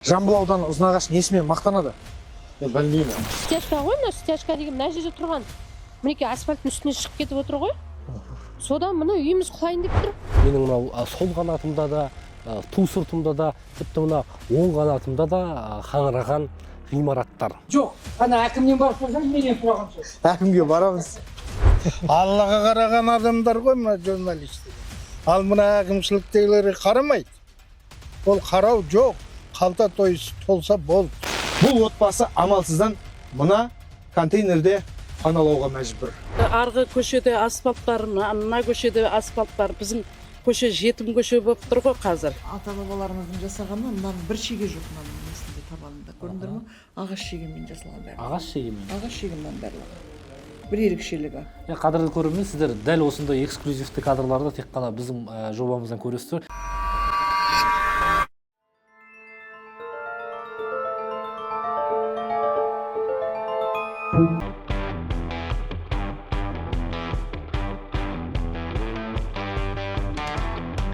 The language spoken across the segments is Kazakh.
Жамбыл ауданы Ұзынағаш несімен мақтанады? Мен білмеймін. Стяжка ғой, мына стяжка деген мына жерде тұрған. Мінекей асфальттың үстіне шығып кетіп отыр ғой. Содан мына үйіміз құлайын деп тұр. Менің мынау сол қанатымда да, ту сыртымда да, тіпті мына оң қанатымда да қаңыраған ғимараттар. Жоқ, ана әкімнен барып тұрсаң, менен сұраған сөз. Әкімге барамыз. Аллаға қараған адамдар ғой мына журналистер. Ал мына әкімшіліктегілері қарамайды. Ол қарау жоқ. Қалта тойысы толса болды. Бұл отбасы амалсыздан мына контейнерде паналауға мәжбүр. Арғы көшеде асфальт бар, мына көшеде асфальт бар. Біздің көше жетім көше болып тұр ғой қазір. Ата-бабаларымыздың жасағаны мынаның бір шеге жоқ мынаның несінде табанында. Көрдіңдер ме? Ағаш шегемен жасалған бәрі. Ағаш шегемен. Ағаш шегемен барлығы. Бір ерекшелігі. Қадірлі көрермен, сіздер дәл осындай эксклюзивті кадрларды тек қана біздің жобамыздан көресіздер.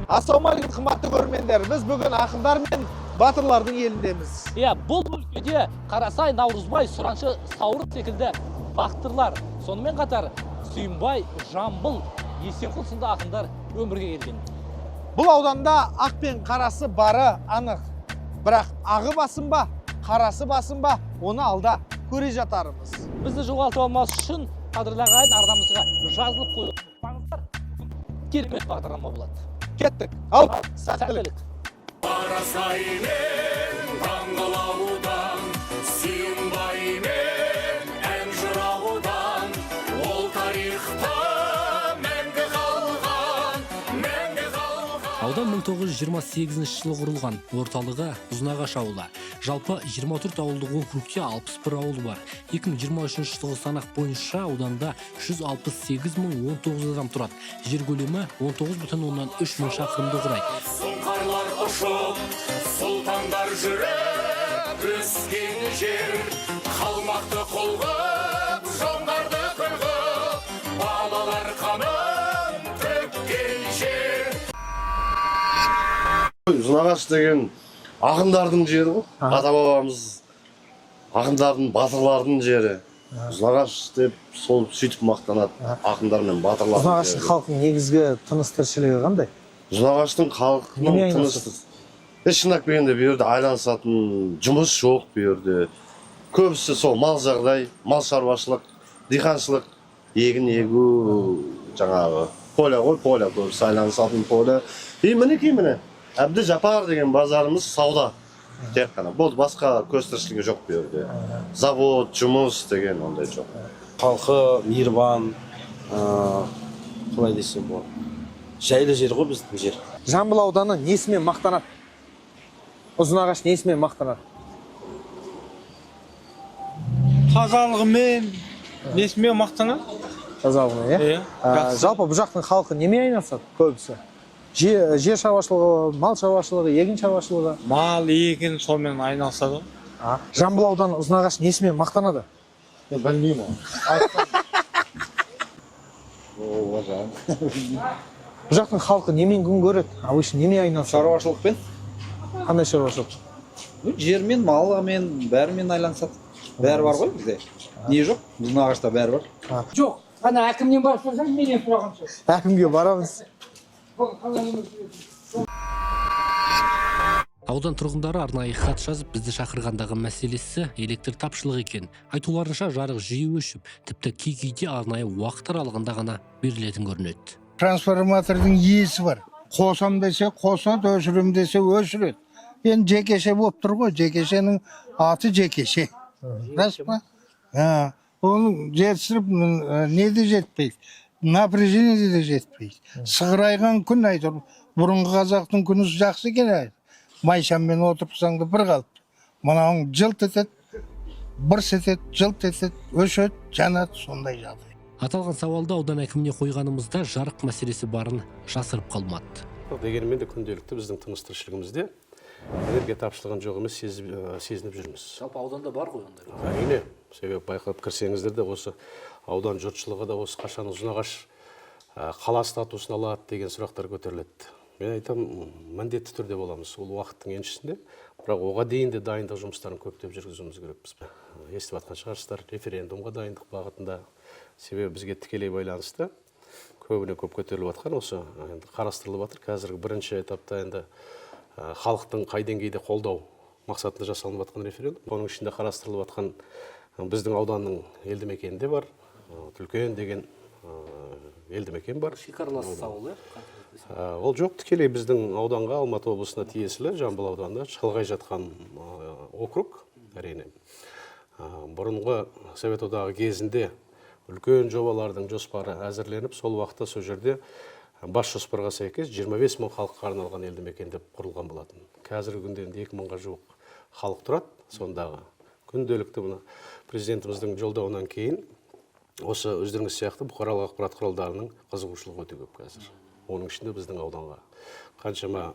Ассалаумағалейкум, қымбатты көрермендер. Біз бүгін ақындар мен батырлардың еліндеміз. Бұл өлкеде Қарасай, Наурызбай, Сұраншы, Саурық секілді бақтырлар, сонымен қатар Сүйінбай, Жамбыл, Есенқұл сынды ақындар өмірге келген. Бұл ауданда ақ пен қарасы бары анық. Бірақ ағы басын ба, қарасы басын ба, оны алда көре жатарымыз. Бізді жоғалтып алмас үшін қадірлі ағайын арнамызға жазылып қойыңыздар. Керемет бағдарлама болады. Кеттік. Ал, сәттілік. Қарасаймен таңғалаудан, Сүйінбаймен ән жыраудан, ол тарихта мәңгі қалған, мәңгі қалған. Аудан 1928 жылы құрылған, орталығы Ұзынағаш ауылы. Жалпы 24 ауылдық округте 61 ауыл бар. 2023 жылғы санақ бойынша ауданда 168.019 адам тұрады. Жер көлемі 19,3 мың шақырымды құрайды. Сұңқарлар ұшып, сұлтандар жүріп, өскен жер, қалмақты қолғып, жоңғарды қырғып, балалар қанын төккен жер. Ұзынағаш деген ақындардың жері ғой. Ата-бабамыз ақындардың, батырлардың жері. Ұзынағаш деп сол сөйтіп мақтанады. Ақындар мен батырлардың жері. Ұзынағаштың халқының негізгі тыныс тіршілігі қандай? Ұзынағаштың халқының тынысы. Шындап келгенде бұл жерде айланысатын жұмыс жоқ бұл жерде. Көбісі сол мал жағдай, мал шаруашылық, диқаншылық, егін егу, жаңағы поля ғой, поля көбісі айланысатын поля. Міне Әбді Жапар деген базарымыз сауда. Тек қана. Болды, басқа көз тіршілігі жоқ бұл жерде. Завод, жұмыс деген ондай жоқ. Халқы мейірбан, қалай десем болады. Жайлы жер ғой біздің жер. Жамбыл ауданы несімен мақтанады? Ұзынағаш несімен мақтанады? Тазалығымен, несімен мақтанады? Тазалығымен, жалпы бұл жақтың халқы немен айналысады көбісі? Жер шаруашылығы, мал шаруашылығы, егін шаруашылығы? Мал, егін солмен айналысады. Жамбыл ауданы Ұзынағаш несімен мақтанады? Мен білмеймін. Бұл жақтың халқы немен күн көреді? Обычно немен айналысады? Шаруашылықпен? Қандай шаруашылық? Жермен, малымен, бәрімен айланысады. Бәрі бар ғой бізде. Не жоқ? Ұзынағашта бәрі бар. Жоқ, ана әкімнен барып тұрсаң, менен сұраған сөз. Әкімге барамыз. Аудан тұрғындары арнайы хат жазып, бізді шақырғандағы мәселесі электр тапшылығы екен. Айтуларынша жарық жиі өшіп, тіпті кей-кейде арнайы уақыт аралығында ғана берілетін көрінеді. Трансформатордың иесі бар. Қосам десе қосады, өшірем десе өшіреді. Енді жекеше болып тұр ғой, жекешенің аты жекеше. Рас па? Оны жетістіріп, не де жетпейді. Напряжение де жетпейді. Сығырайған күн айтыр. Бұрынғы қазақтың күні жақсы екен. Майшаммен отырсаң да бір қалып. Мынауың жылт етеді, бұрс етеді, жылт етеді, өшеді, жанады, сондай жағдай. Аталған сауалды аудан әкіміне қойғанымызда жарық мәселесі барын жасырып қалмады. Дегенмен де күнделікті біздің тыныс тіршілігімізде энергия тапшылығын жоқ емес сезініп жүрміз. Жалпы ауданда бар ғой ондай. Әрине, себебі байқап кірсеңіздер де осы аудан жұртшылығы да осы қашан Ұзынағаш қала статусын алады деген сұрақтар көтеріледі. мен айтам, міндетті түрде боламыз ол уақыттың еншісінде. Бірақ оға дейін де дайындық жұмыстарын көптеп жүргізуіміз керекпіз. Естіп жатқан шығарсыздар, референдумға дайындық бағытында. Себебі бізге тікелей байланысты көбіне көп көтеріліп жатқан осы енді қарастырылып жатыр. Қазіргі бірінші этапта енді халықтың қай деңгейде қолдау мақсатында жасалынып жатқан референдум. Оның ішінде қарастырылып жатқан біздің ауданның елді мекенінде бар, Үлкен деген елді мекен бар. Шекарлас ауыл, Ол жоқ, тікелей біздің ауданға, Алматы облысына тиесілі, Жамбыл ауданында шалғай жатқан округ, әрине. Бұрынғы Совет одағы кезінде үлкен жобалардың жоспары әзірленіп, сол уақытта сол жерде бас жоспарға сәйкес 25 мың халыққа арналған елді мекен деп құрылған болатын. Қазіргі күнде 2 мыңға жуық халық тұрады, сондағы күнделікті мұны президентіміздің жолдауынан кейін осы өздеріңіз сияқты бұқаралық ақпарат құралдарының қызығушылығы өте көп қазір. Оның ішінде біздің ауданға қаншама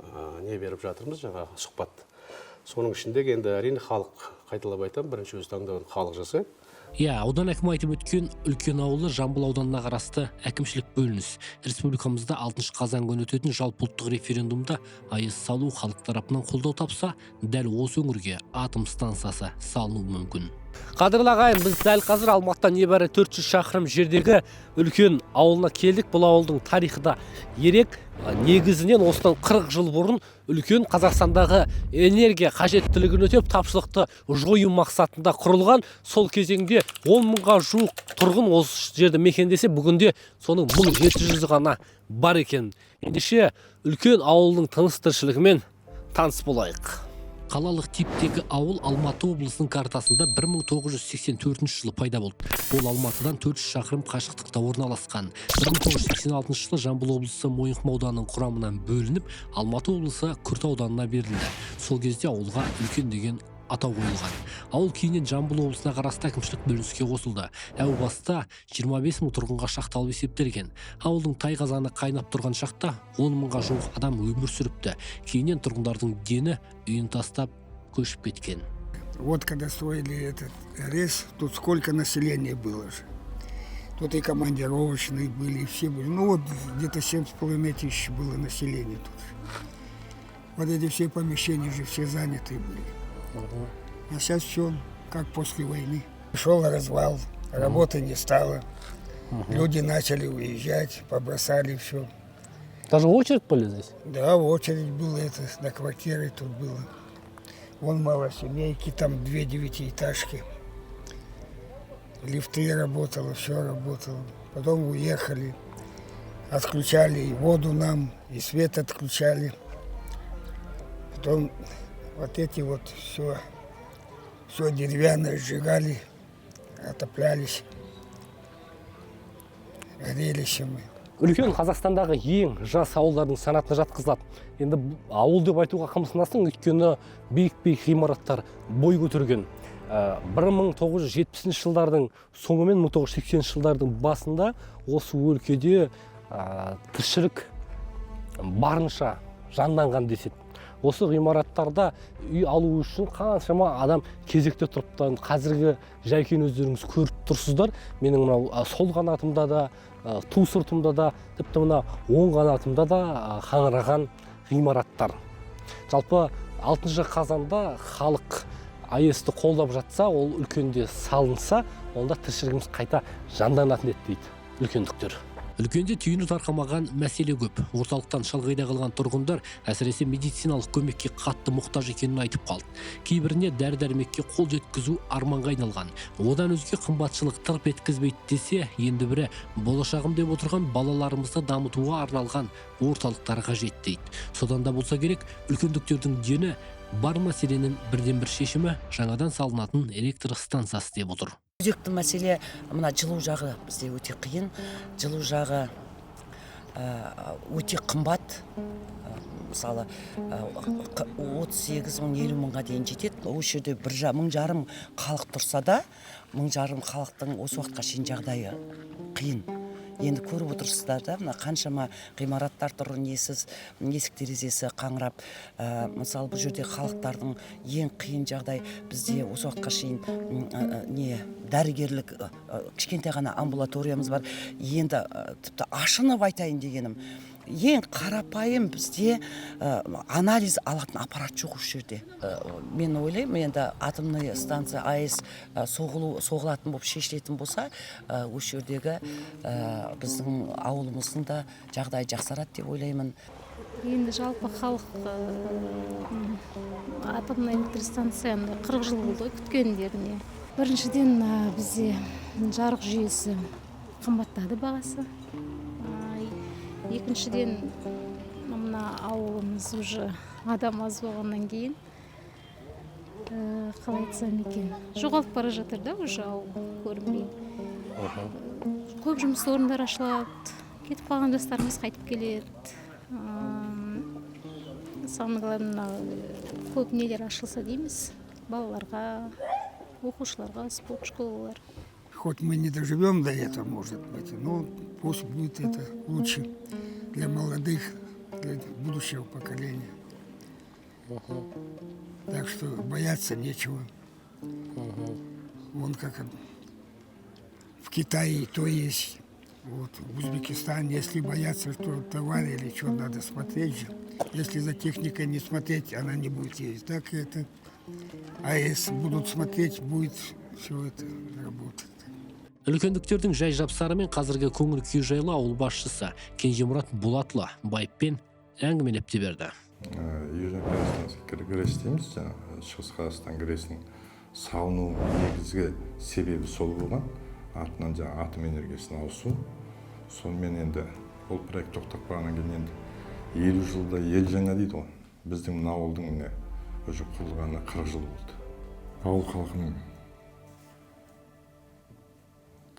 не беріп жатырмыз, жаңа сұхбат. Соның ішінде енді әрине халық, қайталап айтам, бірінші өз таңдауын халық жасайды. Аудан әкімі айтып өткен Үлкен ауылы Жамбыл ауданына қарасты әкімшілік бөлініс. Республикамызда 6 қазан күні өтетін жалпыұлттық референдумда АЭС салу халық тарапынан қолдау тапса, дәл осы өңірге атом станциясы салынуы мүмкін. Қадірлі ағайын, біз дәл қазір Алматыдан небәрі 400 шақырым жердегі Үлкен ауылына келдік. Бұл ауылдың тарихы да ерек. Негізінен осыдан 40 жыл бұрын Үлкен Қазақстандағы энергия қажеттілігін өтеп, тапшылықты жою мақсатында құрылған. Сол кезеңде 10 мыңға жуық тұрғын осы жерді мекендесе, бүгінде соның 1700 ғана бар екен. Ендеше Үлкен ауылдың тыныс-тіршілігімен таныс болайық. Қалалық типтегі ауыл Алматы облысының картасында 1984 жылы пайда болды. Ол Алматыдан 400 шақырым қашықтықта орналасқан. 1986 жылы Жамбыл облысы Мойынқұм ауданының құрамынан бөлініп, Алматы облысы Күрті ауданына берілді. Сол кезде ауылға Үлкен деген атау қойылған. Ауыл кейіннен Жамбыл облысына қарасты әкімшілік бөлініске қосылды. Әу баста 25 мың тұрғынға шақталып есептелген. Ауылдың тай қазаны қайнап тұрған шақта 10 мыңға жуық адам өмір сүріпті. Кейіннен тұрғындардың дені үйін тастап көшіп кеткен. Вот когда строили этот РЭС, тут сколько населения было же. Тут и командировочные были, и все были. Ну вот где-то 7,5 тысяч было населения тут. Вот эти все помещения же все заняты были. А сейчас все как после войны. Шел развал, работы не стало. Люди начали уезжать, побросали все. Даже очередь были здесь? Да, очередь была, это, на квартиры тут было. Вон малосемейки, там 2 девятиэтажки. Лифты работало, все работало. Потом уехали, отключали и воду нам, и свет отключали. Потом вот эти вот все деревянное сжигали, отоплялись, грелись мы. Үлкен Қазақстандағы ең жас ауылдардың санатына жатқызылады. Енді ауыл деп айтуға қымсынасың, өйткені биік ғимараттар бой көтерген. 1970 жылдардың соңы мен 1980 жылдардың басында осы өлкеде тіршілік барынша жанданған деседі. Осы ғимараттарда үй алу үшін қаншама адам кезекте тұрыпты. Қазіргі жайкені өздеріңіз көріп тұрсыздар. Менің мынау сол қанатымда да, ту сыртымда да, тіпті мына оң қанатымда да қаңыраған ғимараттар. Жалпы 6 қазанда халық АЭС-ті қолдап жатса, ол Үлкенде салынса, онда тіршілігіміз қайта жанданатын еді дейді үлкендіктер. Үлкенде түйіні тарқамаған мәселе көп. Орталықтан шалғайда қалған тұрғындар әсіресе медициналық көмекке қатты мұқтаж екенін айтып қалды. Кейбіріне дәрі-дәрмекке қол жеткізу арманға айналған. Одан өзге қымбатшылық тырп еткізбейді десе, енді бірі болашағым деп отырған балаларымызды дамытуға арналған орталықтар қажет дейді. Содан да болса керек, үлкендіктердің дені бар мәселенің бірден-бір шешімі жаңадан салынатын электр станциясы деп отыр. Өзекті мәселе мына жылу жағы бізде өте қиын. Жылу жағы өте қымбат. Мысалы 38 мың 50 мыңға дейін жетеді. Осы жерде 1,5 мың халық тұрса да, 1,5 мың халықтың осы уақытқа шейін жағдайы қиын. Енді көріп отырсыздар да, мына қаншама ғимараттар тұр, есік терезесі қаңырап. Мысалы бұл жерде халықтардың ең қиын жағдай, бізде осы уақытқа шейін дәрігерлік кішкентай ғана амбулаториямыз бар. Енді тіпті ашынып айтайын дегенім, ең қарапайым бізде анализ алатын аппарат жоқ осы жерде. Мен ойлаймын, енді атомный станция АЭС соғылатын болып шешілетін болса, осы жердегі біздің ауылымыздың да жағдайы жақсарады деп ойлаймын. Енді жалпы халық атомный электростанцияны 40 жыл болды күткендеріне. Біріншіден бізде жарық жүйесі қымбаттады бағасы. Екіншіден мына ауылымыз уже адам аз болғаннан кейін қалай айтсам екен, жоғалып бара жатыр да уже ауыл көрінбей. Көп жұмыс орындары ашылады, кетіп қалған жастарымыз қайтып келеді. Самое главное, көп нелер ашылса дейміз, балаларға, оқушыларға, спорт школалар. Хоть мы не доживем до этого, может быть, но пусть будет это лучше для молодых, для будущего поколения. Так что бояться нечего. Вон как в Китае то есть. Вот, в Узбекистане, если бояться, что товар или что, надо смотреть же. Если за техникой не смотреть, она не будет ездить. Так это АЭС будут смотреть, будет все это работать. Үлкендіктердің жай жапсары мен қазіргі көңіл күй жайлы ауыл басшысы Кенжемұрат Болатұлы байыппен әңгімелеп те берді. Южный Казахстан грэс дейміз, Шығыс Қазақстан грэсінің салыну негізгі себебі сол болған. Артынан атом энергиясына ауысу. Сонымен енді ол проект тоқтап қалғаннан кейін енді 50 жылда ел жаңа дейді ғой. Біздің мына ауылдың міне уже құрылғанына 40 жыл болды. Ауыл халқының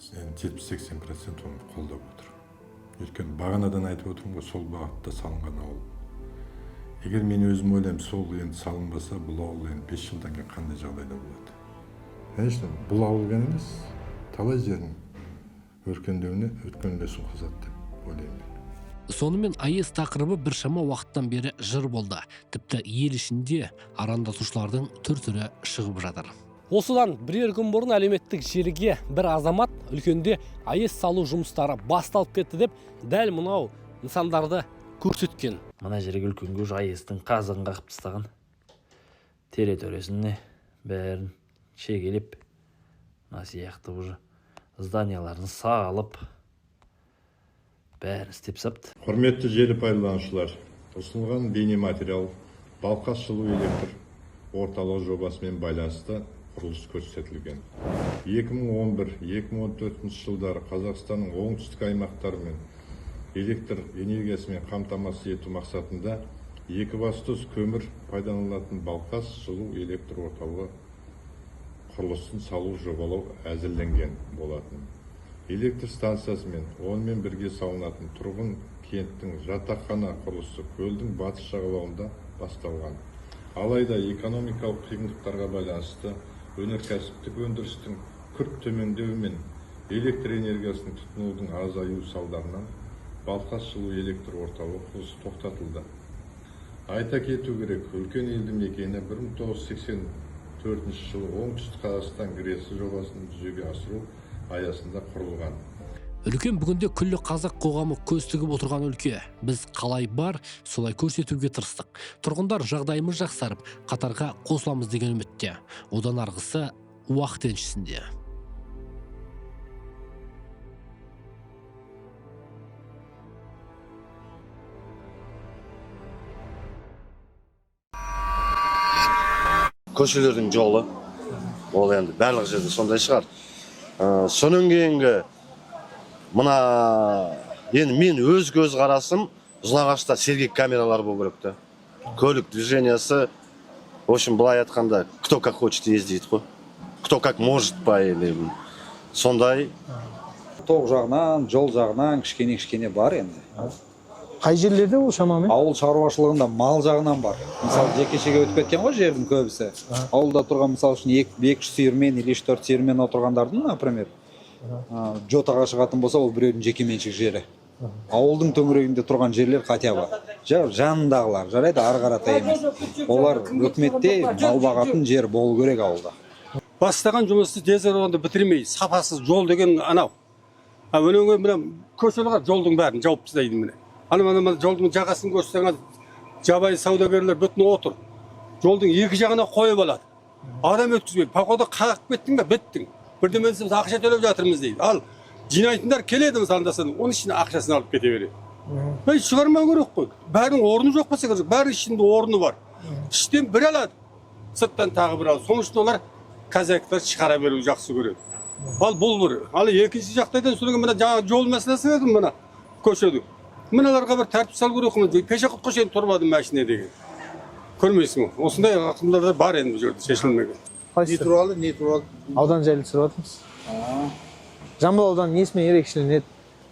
70-80% оны қолдап отыр. Өйткені бағанадан айтып отырмын ғой, сол бағытта салынған ауыл. Егер мен өзім ойлаймын, сол енді салынбаса, бұл ауыл енді 5 жылдан кейін қандай жағдайда болады. Конечно, бұл ауыл ғана емес, талай жердің өркендеуіне өткен үлесін қосады деп ойлаймын. Сонымен АЭС тақырыбы біршама уақыттан бері жыр болды. Тіпті ел ішінде арандатушылардың түр-түрі шығып жатыр. Осыдан бірер күн бұрын әлеуметтік желіге бір азамат үлкенде АЭС салу жұмыстары басталып кетті деп дәл мынау нысандарды көрсеткен. Мына жерге үлкенге АЭС-тің қазығын қағып тастаған. Тере төресіне бәрін шегелеп, мына сияқты уже зданияларын салып, бәрін істеп сапты. Құрметті желі пайдаланушылар, ұсынылған бейнематериал Балқаш жылу электр орталығы жобасымен байланысты құрылыс көрсетілген. 2011-2014 жылдары Қазақстанның оңтүстік аймақтары мен электр энергиясымен қамтамасыз ету мақсатында Екібастұз көмір пайдаланылатын Балқаш жылу электр орталығы құрылысын салу жобалау әзірленген болатын. Электр станциясы мен онымен бірге салынатын тұрғын кенттің жатақхана құрылысы көлдің батыс жағалауында басталған. Алайда экономикалық қиындықтарға байланысты өнеркәсіптік өндірістің күрт төмендеуі мен электр энергиясының тұтынудың азаю салдарынан Балқаш жылу электр орталығы құрылысы тоқтатылды. Айта кету керек, үлкен елді мекені 1984 жылы оңтүстік Қазақстан грэс жобасын жүзеге асыру аясында құрылған. Үлкен бүгінде күллі қазақ қоғамы көз тігіп отырған өлке. Біз қалай бар, солай көрсетуге тырыстық. Тұрғындар жағдайымыз жақсарып, қатарға қосыламыз деген үмітте. Одан арғысы уақыт еншісінде. Көшелердің жолы, ол енді барлық жерде сондай шығар. Сонан кейінгі мына енді мен өз көз қарасым Ұзынағашта сергек камералар болу керек та. Көлік движениясы, в общем, былай айтқанда, кто как хочет ездит қой. Кто как может па или сондай. Тоқ жағынан, жол жағынан кішкене бар енді. Қай жерлерде ол шамамен? Ауыл шаруашылығында мал жағынан бар. Мысалы, жекешеге өтіп кеткен ғой жердің көбісі. Ауылда тұрған мысалы үшін 200 сиырмен или 4 сиырмен отырғандардың, например, жотаға шығатын болса, ол біреудің жекеменшік жері. Ауылдың төңірегінде тұрған жерлер хотя бы жанындағылар, жарайды, ары қарата емес. Олар өкіметте мал бағатын жер болу керек ауылда. Бастаған жұмысты тез арада бітірмей, сапасыз жол деген анау. Өнеге мына көшелер жолдың бәрін жауып тастайды міне. ана жолдың жағасын көрсеңіз, жабайы саудагерлер бүтін отыр. Жолдың екі жағына қойып алады. Адам өткізбейді. Похода қағып кеттің бе, біттің. Бірдемен біз ақша төлеп жатырмыз дейді. Ал жинайтындар келеді мысалы, оның ішіне ақшасын алып кете береді. Бәй шығармау керек қой. Бәрінің орны жоқ болса керек. Бәрінің ішінде орны бар. Іштен бір алады, сырттан тағы бір алады. Соның үшін олар казактар шығара беру жақсы көреді. Ал бұл бір. Ал екінші жақтайдан содан мына жаңа жол мәселесі еді мына көшеде. Мыналарға бір тәртіп салу керек қой. Пешеқұт көшеде тұрмады машина деген. Көрмейсің ғой. Осындай ақымдар бар енді бұл жерде шешілмеген. Не туралы? Аудан жайлы сұрап отырмыз. Жамбыл ауданының несімен ерекшеленеді?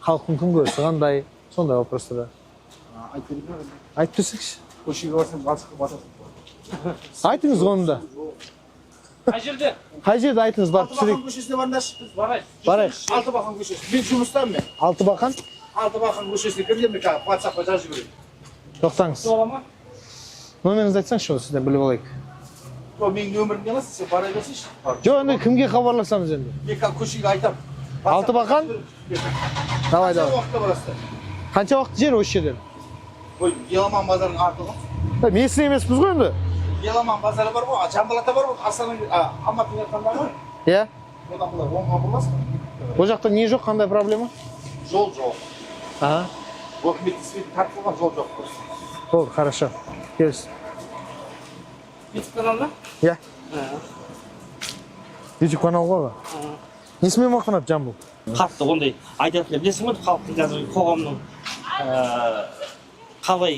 Халықтың күнкөрісі қандай? Сондай вопростар. Айтып берсеңізші. Көшеге барсам басқа басасың. Айтыңыз онда. Қай жерде? Қай жерде айтыңыз, барып түсірейік. Алтыбақан көшесіне барыңдаршы, біз барайық. Барайық. Алтыбақан көшесі. Мен жұмыстамын мен. Алтыбақан? Алтыбақан көшесіне кіргенмін, қазір WhatsApp-қа жазып жіберейін. Тоқтаңыз. Сола ма? Номеріңізді айтсаңызшы, сізден біліп алайық. Менің нөмірімді аласың, сен бара берсейші. Жоқ, енді кімге хабарласамыз енді? Мен көшеге айтамын. Алтыбақан? Давай. Қанша уақытта барасыздар? Қанша уақыт жер осы жерден? Ой, Еламан базарының арты ғой. Месін емеспіз ғой енді? Еламан базары бар ғой, Жамбыл ата бар ғой, Алматы жатқанда ғой. Иә? Одан былай оңға бұрыласың. Ол жақта не жоқ, қандай проблема? Жол жоқ. Ага. Өкіметтің светі тартылған жол жоқ. Болды, хорошо. Келіс. YouTube канал ма? Иә. YouTube канал ғой. Несімен мақтанады Жамбыл? Қатты ондай айтатындар білесің ғой, халықтың қазіргі қоғамның қалай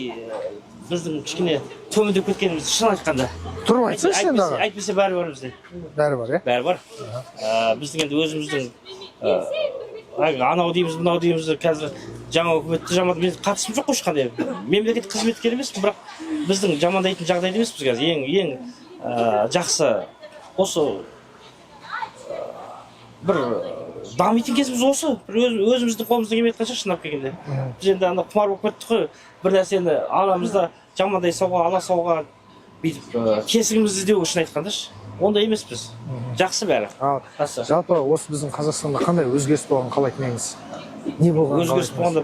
біздің кішкене төмендеп кеткенімізді шын айтқанда. Тұрып айтсаңшы енді аға. Әйтпесе бәрі бар бізде. Бәрі бар, иә? Бәрі бар. Біздің енді өзіміздің анау дейміз, мынау дейміз, қазір жаңа үкіметті жамандап, мен қатысым жоқ ешқандай. Мемлекеттік қызметкер емеспін, бірақ біздің жамандайтын жағдайда емеспіз қазір. Ең жақсы осы бір дамитын кезіміз осы. Өзіміздің қолымыздан келмей жатқан шығар шынап келгенде. Біз енді ана құмар болып кеттік қой. Бір нәрсені аламызда жамандай сауға, ала сауға бүйтіп кесігімізді іздеу үшін айтқандашы. Ондай емеспіз. Жақсы бәрі. Жалпы осы біздің Қазақстанда қандай өзгеріс болғанын қалайтын едіңіз? Не болғанын өзгеріс болғанда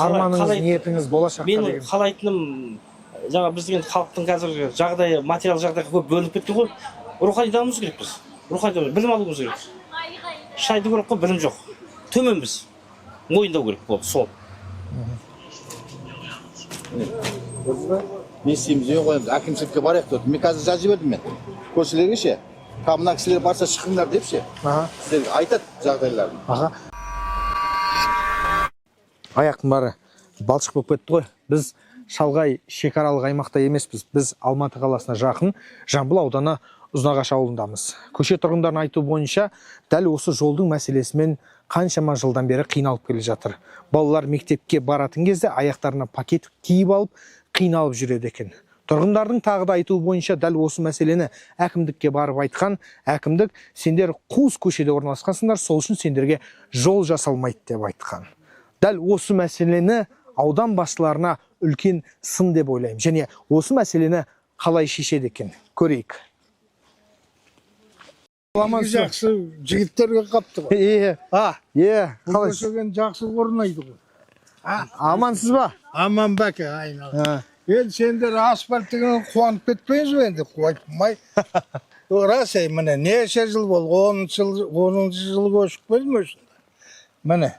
арманыңыз, ниетіңіз болашаққа деген? менің қалайтыным жаңа біздің енді халықтың қазіргі жағдайы, материал жағдайға көп бөлініп кеткен ғой. Рухани дамуымыз керек біз. Рухани білім алуымыз керек. Шайды керек қой, білім жоқ. Төменбіз. Мойындау керек болды, сол. Не істейміз, үй қойымыз, әкімшілікке барайық деді. Мен қазір жазып жібердім мен. Көшелерге ше. Мына кісілер барса шықыңдар деп ше. Сіздерге айтады жағдайларын. Аяқтың бары балшық болып кетті ғой. Біз шалғай шекаралық аймақта емеспіз. Біз Алматы қаласына жақын Жамбыл ауданы Ұзынағаш ауылындамыз. Көше тұрғындарының айтуы бойынша дәл осы жолдың мәселесімен қаншама жылдан бері қиналып келе жатыр. Балалар мектепке баратын кезде аяқтарына пакет киіп алып, қиналып жүреді екен. Тұрғындардың тағы да айтуы бойынша дәл осы мәселені әкімдікке барып айтқан, әкімдік сендер қуыс көшеде орналасқансыңдар, сол үшін сендерге жол жасалмайды деп айтқан. Дәл осы мәселені аудан басшыларына үлкен сын деп ойлаймын. Және осы мәселені қалай шешеді екен? Көрейік. Жақсы жігіттерге қапты ғой. Бұл көшеген жақсы орнайды ғой. Амансыз ба? Аман бәке, айналып. Енді сендер асфальт деген қуанып кетпейсіз бе енді? Қуайтмай. Рас ей, міне, неше жыл бол, 10 жыл көшіп келдім осында. Міне,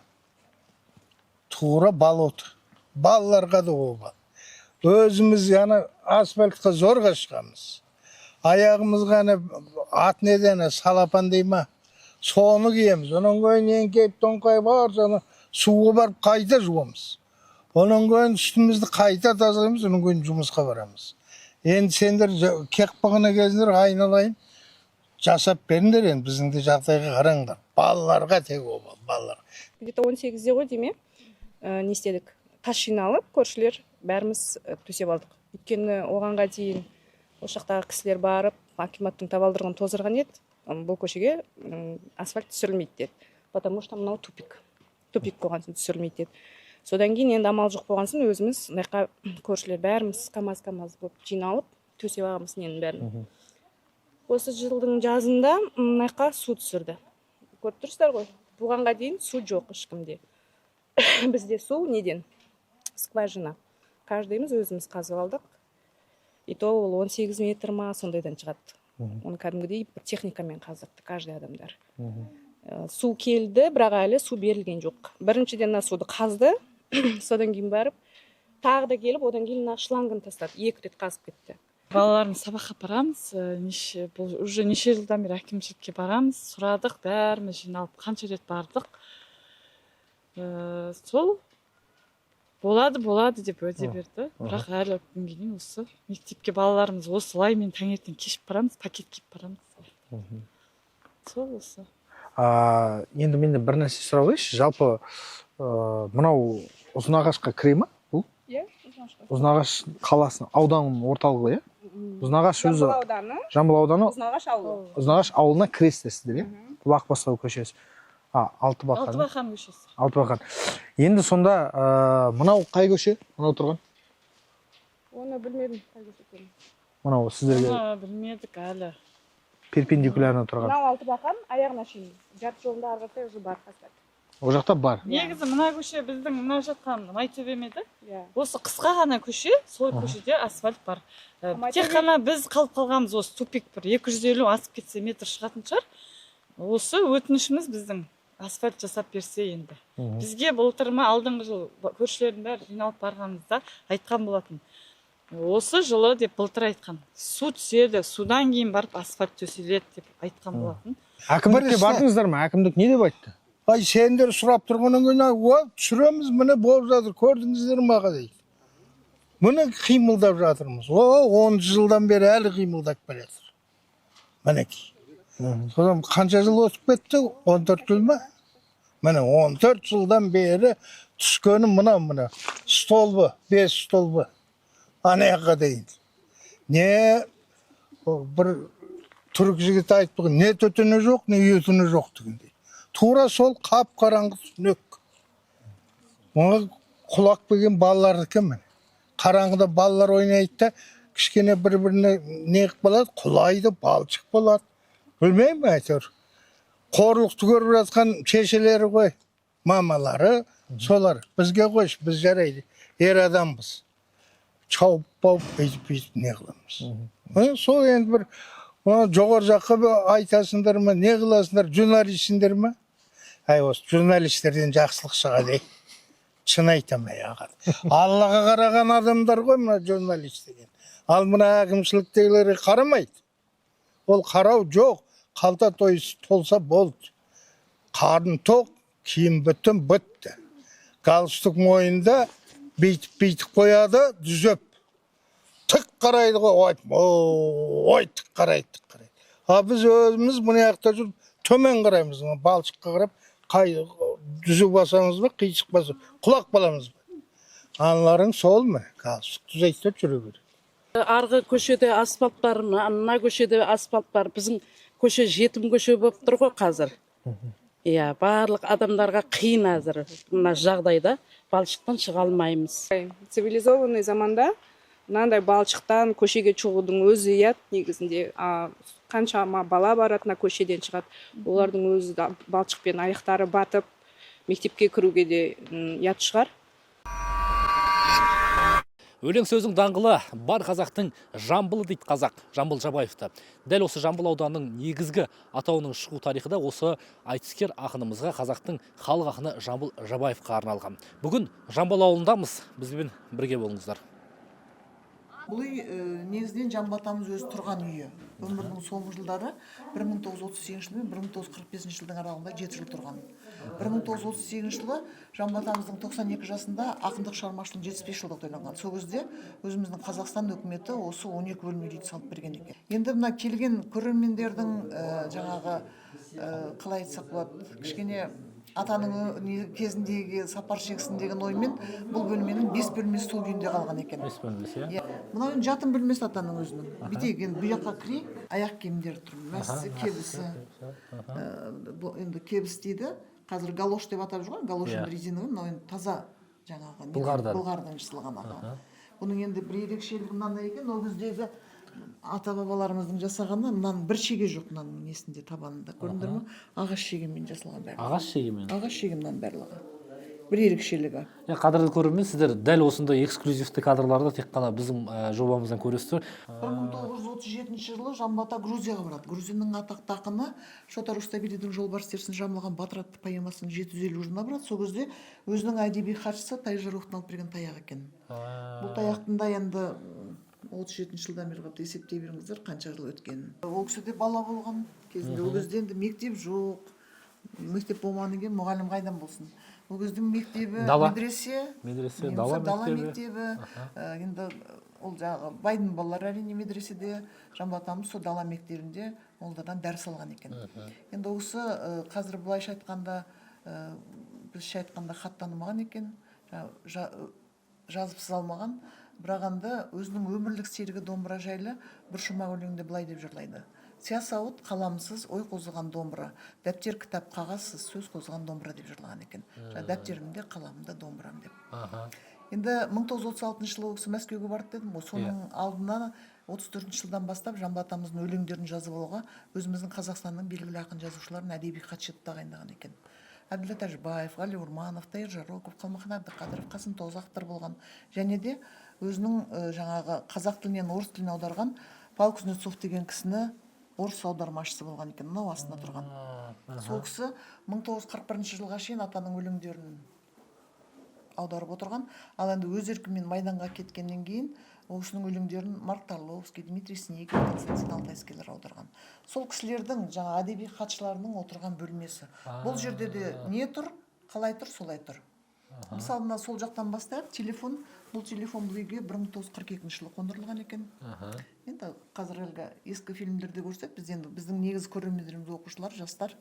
тура болото. Балаларға да оба. Өзіміз яны асфальтқа зорға шығамыз. Аяғымызға ат неден салапан дей ма, соны киеміз. Оның көйін еңкейіп тоңқай бар, соны суға барып қайта жуамыз. Оның көйін үстімізді қайта тазалаймыз, оның көйін жұмысқа барамыз. Енді сендер кек бағына кезіндер айналайын, жасап беріңдер енді біздің де жағдайға қараңдар. Балаларға тек оба, балаларға. Где-то 18-де ғой дейме, не істедік? Қас жиналып, көршілер бәріміз төсеп алдық. Өйткені оғанға дейін осы жақтағы кісілер барып, акиматтың табалдырығын тоздырған еді. Бұл көшеге асфальт түсірілмейді деді. Потому что мынау тупик. Тупик болған соң түсірілмейді деді. Содан кейін енді амал жоқ болған соң өзіміз мынаяққа көршілер бәріміз камаз болып жиналып төсеп алғанбыз ненің бәрін. Осы жылдың жазында мынаяққа су түсірді. Көріп тұрсыздар ғой. Бұғанға дейін су жоқ ешкімде. Бізде су неден? скважина. Каждыйымыз өзіміз қазып алдық. И то ол 18 метр ма сондайдан шығады. Оны кәдімгідей бір техникамен қазықты каждый адамдар. Су келді, бірақ әлі су берілген жоқ. Біріншіден мына суды қазды, содан кейін барып, тағы да келіп, одан кейін мына шлангын тастады. 2 рет қазып кетті. Балаларымыз сабаққа барамыз, бұл уже неше жылдан бері әкімшілікке барамыз, сұрадық, бәріміз жиналып қанша рет бардық. Сол болады деп уәде берді. Бірақ әлі күнге дейін осы мектепке балаларымыз осылай мен таңертең кешіп барамыз, пакет киіп барамыз. Сол осы. Енді менде бір нәрсе сұрап қойшы, жалпы мынау Ұзынағашқа кіре ма бұл? Иә, Ұзынағаш қаласының ауданының орталығы, иә? Ұзынағаш өзі Жамбыл ауданы Ұзынағаш ауылына кіресіздер, иә? Бұлақ Бастау көшесі. Алтыбақан көшесі. Алтыбақан. Енді сонда мынау қай көше? Мынау тұрған? Оны білмедім, қай көше екенін. Мынау сіздерге Білмедік әлі. перпендикулярно тұрған. Мынау Алтыбақан аяғына шейін. Жарты жолында ары қаратай уже бар асфальт. Ол жақта бар. Негізі мына көше біздің мына жатқан Майтөбе ме еді? Осы қысқа ғана көше, сол көшеде асфальт бар. Тек қана біз қалып қалғанбыз осы тупик бір 250 асып кетсе метр шығатын шығар. Осы өтінішіміз біздің асфальт жасап берсе енді. Бізге былтыр ма алдыңғы жыл көршілердің бәрі жиналып барғанымызда айтқан болатын. Осы жылы деп былтыр айтқан. Су түседі, судан кейін барып асфальт төселеді деп айтқан болатын. Әкімдікке бардыңыздар ма? Әкімдік не деп айтты? Ай, сендер сұрап тұрғаннан кейін, түсіреміз, міне болып жатыр, көрдіңіздер ма дейді. Міне қимылдап жатырмыз. 10 жылдан бері әлі қимылдап келе жатыр. Мінекей. Содан қанша жыл өтіп кетті? 14 жыл ма? Міне 14 жылдан бері түскені мына столбы, 5 столбы. Анаяққа дейін. Не бір түрік жігіт айтып, не төтіні жоқ, не үйетіні жоқ дегендей. Тура сол қап қараңғы түнек. Мұны құлақ беген балалардікі міне. Қараңғыда балалар ойнайды да, кішкене бір-біріне неғіп болады, құлайды, балшық болады. Білмеймін әйтеуір. Қорлықты көріп жатқан шешелері ғой, мамалары, солар. Бізге қойш, біз жарайды. Ер адамбыз. Чауып бауып, бейтіп не қыламыз. Сол енді бір жоғар жаққа айтасыңдар ма, не қыласыңдар, журналистсіңдер ма? Әй, осы журналистерден жақсылық шығады. Шын айтамай ағат. Аллаға қараған адамдар ғой мына журналист деген. Ал мына әкімшіліктегілері қарамайды. Ол қарау жоқ. Қалта тойсы толса болды. Қарын тоқ, киім бүтін бітті. Галстук мойында бейтіп қояды, дүзеп. Тік қарайды ғой, ой, тік қарайды. А біз өзіміз мұны яқта жүріп, төмен қараймыз, балшыққа қарап, дүзу басамыз ба, қиысық басамыз, құлақ баламыз ба. Аналарың сол ма? Галстук дүзейттеп жүре береді. Арғы көшеде асфальт бар, мына көшеде асфальт бар. Біздің көше жетім көше болып тұр ғой қазір. Иә, барлық адамдарға қиын әзір. Мына жағдайда балшықтан шыға алмаймыз. Цивилизованный заманда мынандай балшықтан көшеге шығудың өзі ұят негізінде. Қаншама бала баратына көшеден шығады. Олардың өзі балшықпен аяқтары батып, мектепке кіруге де ұят шығар. Өлең сөздің даңғылы бар қазақтың Жамбылы дейді қазақ, Жамбыл Жабаевты. Дәл осы Жамбыл ауданының негізгі атауының шығу тарихы да осы айтыскер ақынымызға қазақтың халық ақыны Жамбыл Жабаевқа арналған. Бүгін Жамбыл ауылындамыз, бізбен бірге болыңыздар. Бұл үй негізден Жамбыл атамыз өзі тұрған үйі. Өмірінің соңғы жылдары 1938 жылы мен 1945 жылдың аралығында 7 жыл тұрған. 1938 жылы Жамбыл атамыздың 92 жасында ақындық шығармашылығының 75 жылдық тойланған. Сол кезде өзіміздің Қазақстан үкіметі осы 12 бөлме үйді салып берген екен. Енді мына келген көрермендердің жаңағы қалай айтсақ болады, кішкене атаның кезіндегі сапар шексін деген оймен бұл бөлменің 5 бөлмесі сол күйінде қалған екен. 5 бөлмесі, иә? Мынау жатын бөлмесі атаның өзінің. Бүйтейік, енді бұл жаққа кірейік, аяқ киімдері тұр. Мәсісі, кебісі. Енді кебіс дейді. Қазір галош деп атап жүрген, галошын резиновый, мынау енді таза жаңағы былғардан жасалған. Бұның енді бір ерекшелігі мынандай екен, ол кездегі ата-бабаларымыздың жасағаны мынаның бір шеге жоқ, мынаның несінде табанында. Көрдіңдер ме? Ағаш шегемен жасалған барлығы. Ағаш шегемен? Ағаш шеге мынаның барлығы. бір ерекшелігі. Қадірлі көрермен, сіздер дәл осындай эксклюзивті кадрларды тек қана біздің жобамыздан көресіздер. 1937 жылы Жамбыл ата Грузияға барады. Грузияның атақты ақыны Шота Руставелидің жолбарыс терісін жамылған Батыр атты поэмасының 750 жылына барады. Сол кезде өзінің әдеби хатшысы Тайжарухтан алып берген таяқ екен. Бұл таяқтың да енді 37 жылдан бері қарап есептей беріңіздер қанша жыл өткенін. Ол кісіде бала болған кезінде, ол кезде енді мектеп жоқ. Мектеп болмағаннан кейін мұғалім қайдан болсын. Ол кезде мектебі, медресе, дала мектебі, енді ол жағы байдың балалары әрине медреседе, Жамбыл атамыз сол дала мектебінде олардан дәріс алған екен. Енді осы қазір былайша айтқанда, біздше айтқанда хат танымаған екен, жазып сыз алмаған, бірақ енді өзінің өмірлік серігі домбыра жайлы бір шумақ өлеңде былай деп жырлайды. Сия сауыт қаламсыз ой қозған домбыра, дәптер кітап қағазсыз сөз қозған домбыра деп жырлаған екен. Дәптерімде, қаламымда домбырам деп. Енді 1936 жылы осы Мәскеуге барды дедім ғой, соның алдына 34 жылдан бастап Жамбыл атамыздың өлеңдерін жазып алуға өзіміздің Қазақстанның белгілі ақын жазушыларын әдеби хатшы етіп тағайындаған екен. Әбділда Тәжібаев, Ғали Урманов, Тайыр Жароков, Қалмақан Әбдіқадыров, Қасым Тоғызақтар болған. Және де өзінің жаңағы қазақ тілінен орыс тіліне аударған Павел Кузнецов деген кісіні орыс аудармашысы болған екен, мынау астында тұрған. Сол кісі 1941 жылға шейін атаның өлеңдерін аударып отырған. Ал енді өз еркімен майданға кеткеннен кейін ол кісінің өлеңдерін Марк Тарловский, Дмитрий Снегин, Константин Алтайскийлер аударған. Сол кісілердің жаңа әдеби хатшыларының отырған бөлмесі. Бұл жерде де не тұр, қалай тұр, солай тұр. Мысалы, мына сол жақтан бастайық, телефон, бұл телефон бұл үйге 1942 жылы қондырылған екен. Енді қазір ескі фильмдерде көрсек, біз енді біздің негізгі көрермендеріміз оқушылар, жастар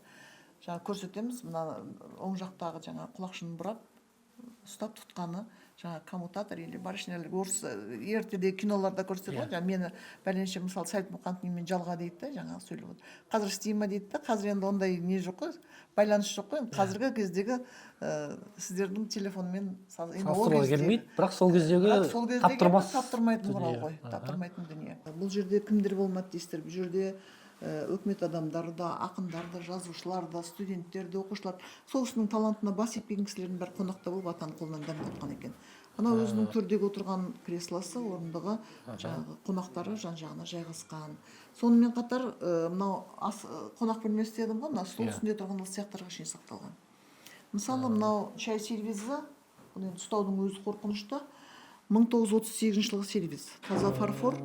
жаңа көрсетеміз. Мына оң жақтағы жаңа құлақшынын бұрап ұстап тұтқаны жаңа коммутатор или барышнялар орыс ертеде киноларда көрсетеді ғой. Мені бәленше мысалы Сәліп Мұқановмен жалға дейді да, жаңа сөйлеп отыр. Қазір істей ма дейді да, қазір енді ондай не жоқ қой, байланыс жоқ қой. Қазіргі кездегі сіздердің телефонмен салыстыруға келмейді, бірақ сол кездегі таптырмайтын құрал ғой, таптырмайтын дүние. Бұл жерде кімдер болмады дейсіздер, бұл жерде өкімет адамдары да, ақындар да, жазушылар да, студенттер де, оқушылар. Сол кісінің талантына бас иіппеген кісілердің бәрі қонақта болып атаның қолынан дәм татқан екен. Ана өзінің төрдегі отырған креслосы, орындығы жаңағы қонақтары жан-жағына жайғасқан. Сонымен қатар мынау қонақ бөлмесі дедім ғой, мына стол үстінде тұрған ыдыс-аяқтарға шейін сақталған. Мысалы, мынау шай сервизі, оны ұстаудың өзі қорқынышты. 1938 жылғы сервиз, таза фарфор.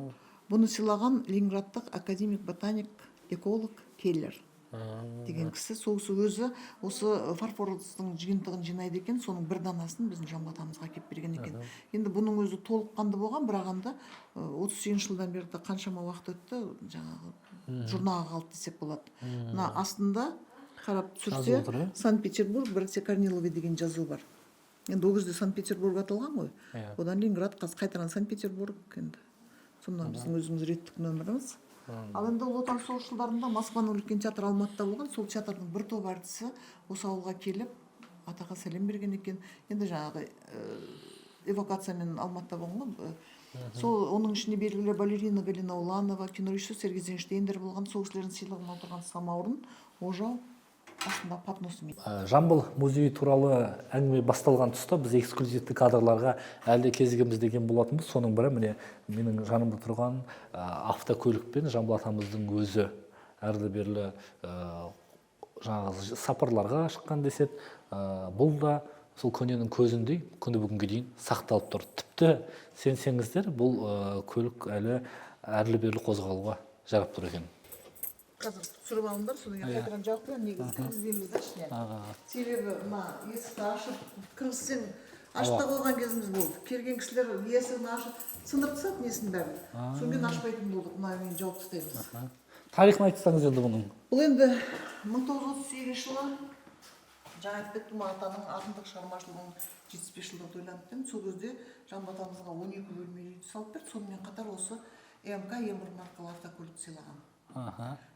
Бұны сыйлаған Ленинградтық академик, ботаник, эколог Келлер деген кісі. Сол өзі осы фарфордың жиынтығын жинайды екен, соның бір данасын біздің Жамбыл атамызға әкеп берген екен. Енді бұның өзі толыққанды болған, бірақ енді 38 жылдан бері қаншама уақыт өтті, жаңағы журналға қалды десек болады. Мына астында қарап түсірсе, Санкт-Петербург, біресе Корнилове деген жазу бар. Енді ол кезде Санкт-Петербург аталған ғой. Одан Ленинград, қайтарған Санкт-Петербург енді. Сонда біздің өзіміз реттік нөміріміз. Ал енді отан соғыс жылдарында Москваның үлкен театры Алматыда болған. Сол театрдың бір топ әртісі осы ауылға келіп атаға сәлем берген екен. Енді жаңағы эвакуациямен Алматыда болған ғой. Сол оның ішінде белгілі балерина Галина Уланова, кинорежиссер Сергей Эйзенштейндер болған. Сол кісілердің сыйлығына отырған самаурын, ожау астында патносымен. Жамбыл музейі туралы әңгіме басталған тұста біз эксклюзивті кадрларға әлде кезігіміз деген болатынбыз. Соның бірі міне менің жанымда тұрған автокөлікпен Жамбыл атамыздың өзі әрлі-берлі жаңағы сапарларға шыққан десет. Бұл да сол көненің көзіндей күні бүгінге дейін сақталып тұр. Тіпті сенсеңіздер, бұл көлік әлі әрлі-берлі қозғалуға жарап тұр екен. Қазір түсіріп алыңдар, содан кейін қайтадан жауап беремін, негізі кіргізбейміз да ішіне. Себебі мына есікті ашып кіргізсең, ашып қойған кезіміз болды. Келген кісілер есігін ашып сындырып тастады несін бәрін. Содан кейін ашпайтын болдық, мына мен жауап тастаймыз. Тарихын айтсаңыз енді бұның. Бұл енді 1938 жылы жаңа айтып кеттім, атаның ақындық шығармашылығының 75 жылдығы тойланып, сол кезде Жамбыл атамызға 12 бөлмелі үй салып берді. Сонымен қатар осы МК Емір маркалы автокөлік сыйлаған.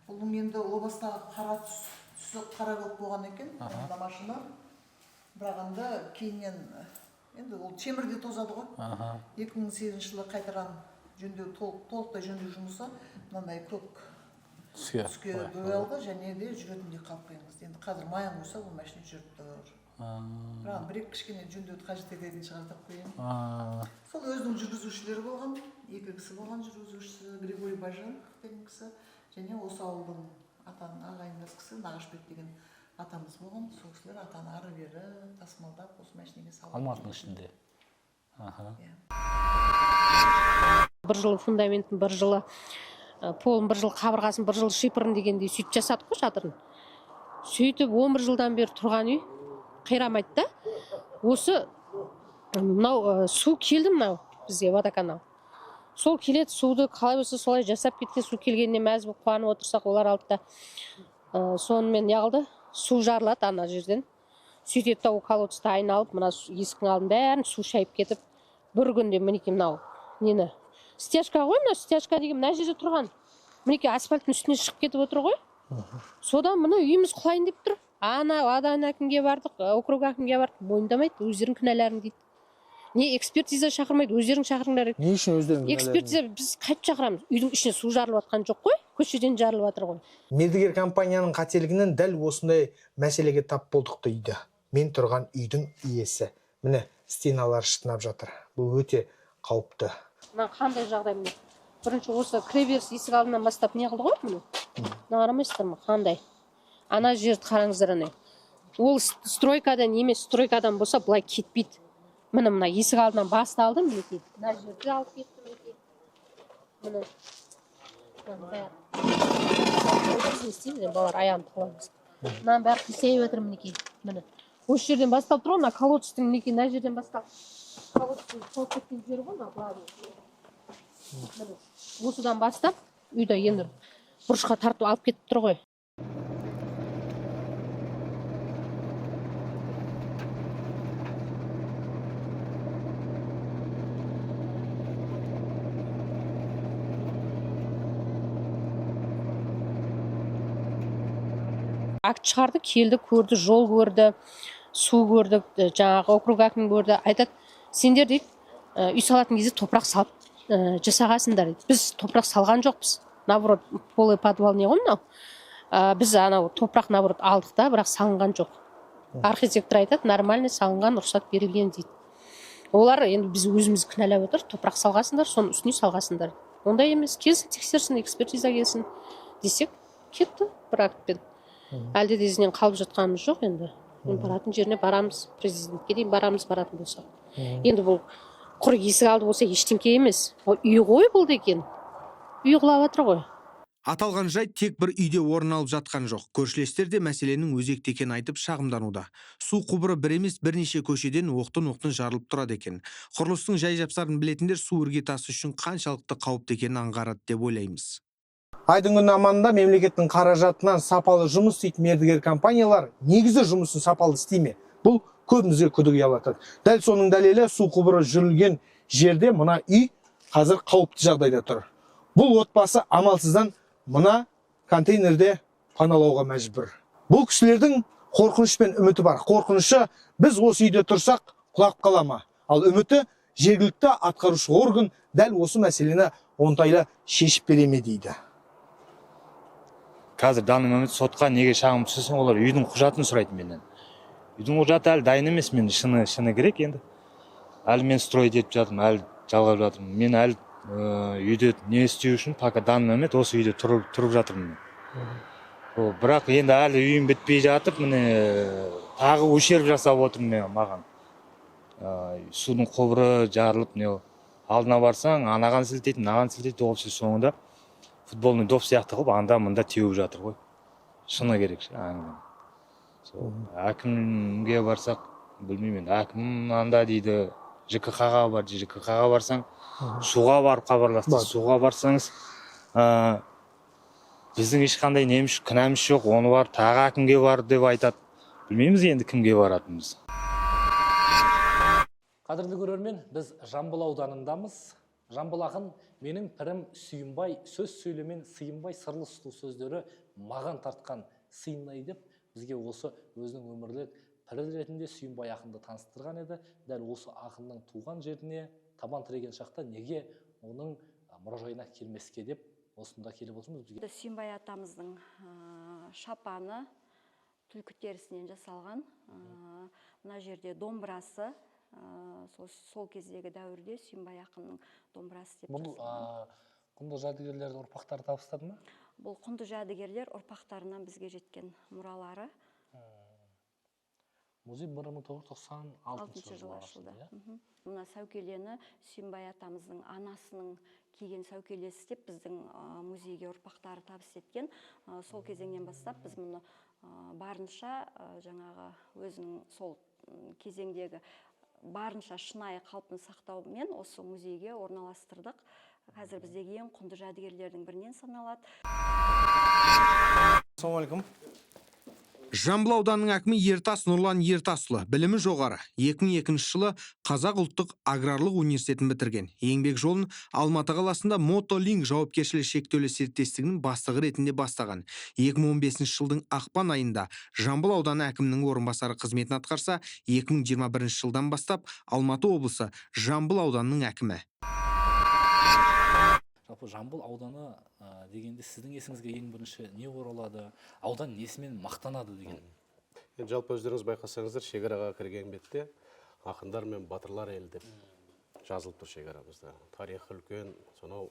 Бұның енді о бастағы қара түсі қара көк болған екен, машина. Бірақ енді кейіннен, енді ол темірде тозады ғой. 2008 жылы қайтарған жөндеу, толықтай жөндеу жұмысы мынандай көк түске боялды, және де жүретіндей қалып қойыңыз. Енді қазір маян қойса, бұл машина жүріп тұр. бірақ бір екі кішкене жөндеуді қажет ететін шығар деп қоямын. Сол өзінің жүргізушілері болған, екі кісі болған жүргізушісі Григорий Баженов деген кісі, және осы ауылдың ағайындас кісі Нағашбек деген атамыз болған. Сол кісілер атаны ары бері тасымалдап осы машинеге салып. Алматының ішінде. Бір жылы фундаментін, бір жылы полын, бір жыл қабырғасын, бір жыл шипырын дегендей сөйтіп жасадық қой шатырын. Сөйтіп 11 жылдан бері тұрған үй қирамайды да. Осы мынау су келді, мынау бізге водоканал. Сол келеді, суды қалай болса солай жасап кеткен, су келгеніне мәз болып қуанып отырсақ, олар алды да сонымен неғылды, су жарылады ана жерден. Сөйтеді да ол колодцты айналып, мына есіктің алдын бәрін су шайып кетіп, бір күнде мінекей мынау нені стяжка ғой, мына стяжка деген мына жерде тұрған. Мінекей асфальттың үстіне шығып кетіп отыр ғой. Содан мына үйіміз құлайын деп тұр. Аудан әкімге бардық, округ әкімге бардық, мойындамайды, өздерің кінәларын дейді. Не экспертиза шақырмайды, өздерің шақырыңдар. Не үшін өздерің кінәларын? Экспертиза біз қайтып шақырамыз? Үйдің ішіне су жарылып жатқан жоқ қой, көшеден жарылып жатыр ғой. Мердігер компанияның қателігінен дәл осындай мәселеге тап болдық дейді. Мен тұрған үйдің иесі. Міне стеналар шытынап жатыр. Бұл өте қауіпті. Мына қандай жағдай міне? Бірінші осы кіреберіс есік алдынан бастап не қылды ғой мұны? Қарамайсыздар ма? Қандай? Ана жерді қараңыздар ана. Ол стройкадан емес, стройкадан болса былай кетпейді. Мына есік алдынан басталды мінекей. Мына жерді алып кетті мінекей. Міне. Біз не істейміз, балалар аяғын қаламыз. Мынаның бәрі қисайып жатыр мінекей. Міне. Осы жерден бастап тұр ғой, мына колодцтың мінекей мына жерден бастап. Колодцтың солып кеткен жері ғой, мына. Осыдан бастап үйді енді бұрышқа тартып алып кетіп тұр ғой. Акт шығарды, келді, көрді, жол көрді, су көрді, жаңағы округ әкімі көрді. Айтады, сендер дейді, үй салатын кезде топырақ салып жасағасыңдар дейді. Біз топырақ салған жоқпыз. Наоборот, полый подвал не ғой мынау. Біз анау топырақ наоборот алдық та, бірақ салынған жоқ. Архитектор айтады, нормально салынған, рұқсат берілген дейді. Олар енді біз өзіміз кінәлап отыр, топырақ салғасыңдар, соның үстіне салғасыңдар. Ондай емес, келсін, тексерсін, экспертиза келсін десек, кетті бір актпен. Әлде де ізінен қалып жатқанымыз жоқ енді. Баратын жеріне барамыз, президентке дейін барамыз, баратын болсақ. Енді бұл құр есік алды болса ештеңке емес. Үй ғой бұл деген. Үй құлап жатыр ғой. Аталған жайт тек бір үйде орын алып жатқан жоқ. Көршілестер де мәселенің өзекті екенін айтып шағымдануда. Су құбыры бір емес бірнеше көшеден оқтын-оқтын жарылып тұрады екен. Құрылыстың жай-жапсарын білетіндер су іргетасы үшін қаншалықты қауіпті екенін аңғарады деп ойлаймыз. Айдың күн аманында мемлекеттің қаражатынан сапалы жұмыс істейтін мердігер компаниялар негізі жұмысын сапалы істейме? Бұл көбімізге күдік ұялатады. Дәл соның дәлелі су құбыры жүрілген жерде мына үй қазір қауіпті жағдайда тұр. Бұл отбасы амалсыздан мына контейнерде паналауға мәжбүр. Бұл кісілердің қорқыныш пен үміті бар. Қорқынышы біз осы үйде тұрсақ құлап қалама. Ал үміті жергілікті атқарушы орган дәл осы мәселені оңтайлы шешіп береме дейді. Қазір данный момент сотқа неге шағым түсірсем, олар үйдің құжатын сұрайды менен. Үйдің құжаты әлі дайын емес, мен шыны керек енді. Әлі мен стройт етіп жатырмын, әлі жалғап жатырмын. Мен әлі үйде не істеу үшін, пока данный момент осы үйде тұрып жатырмын. Бірақ енді әлі үйім бітпей жатып, міне тағы өшеріп жасап отырмын маған. Судың құбыры жарылып, алдына барсаң, анаған сілтейді, мынаған сілтейді, осы соңында футболный доп сияқты қылып анда-мында теуіп жатыр ғой. Шыны керек. Әкімге барсақ, білмеймін, әкім анда дейді, ЖКХ-ға бар, ЖКХ-ға барсаң, суға барып хабарласты. Суға барсаңыз, біздің ешқандай неміш кінәміз жоқ, оны бар, тағы әкімге бар деп айтады. Білмейміз енді кімге баратынымыз. Қадірлі көрермен, біз Жамбыл ауданындамыз. Жамбыл ақын менің пірім сүйінбай, сөз сөйлемен сыйынбай сырлы сұлу сөздері маған тартқан сыйынай деп, бізге осы өзінің өмірлік пірі ретінде сүйінбай ақынды таныстырған еді. Дәл осы ақынның туған жеріне табан тіреген шақта неге оның мұражайына келмеске деп осында келіп отырмыз. Сүйінбай атамыздың шапаны түлкі терісінен жасалған. Мына жерде домбырасы, сол кездегі дәуірде Сүйінбай ақынның домбырасы деп Бұл құнды жәдігерлерді ұрпақтары табыстады ма? Бұл құнды жәдігерлер ұрпақтарынан бізге жеткен мұралары. Музей 1996 жылы ашылды. Мына сәукелені Сүйінбай атамыздың анасының киген сәукелесі деп біздің музейге ұрпақтары табыс еткен. Сол кезеңнен бастап біз мұны барынша жаңағы өзінің сол кезеңдегі барынша шынайы қалпын сақтаумен осы музейге орналастырдық. Қазір біздегі ең құнды жәдігерлердің бірінен саналады. Ассалаумағалейкум. Жамбыл ауданының әкімі Ертас Нұрлан Ертасұлы білімі жоғары. 2002 жылы Қазақ ұлттық аграрлық университетін бітірген. Еңбек жолын Алматы қаласында Мотолинк жауапкершілігі шектеулі серіктестігінің бастығы ретінде бастаған. 2015 жылдың ақпан айында Жамбыл ауданы әкімінің орынбасары қызметін атқарса, 2021 жылдан бастап Алматы облысы Жамбыл ауданының әкімі. Жалпы Жамбыл ауданы дегенде сіздің есіңізге ең бірінші не оралады, аудан несімен мақтанады деген? Жалпы өздеріңіз байқасаңыздар, шекараға кірген бетте ақындар мен батырлар елі деп жазылып тұр шекарамызда. Тарихы үлкен, сонау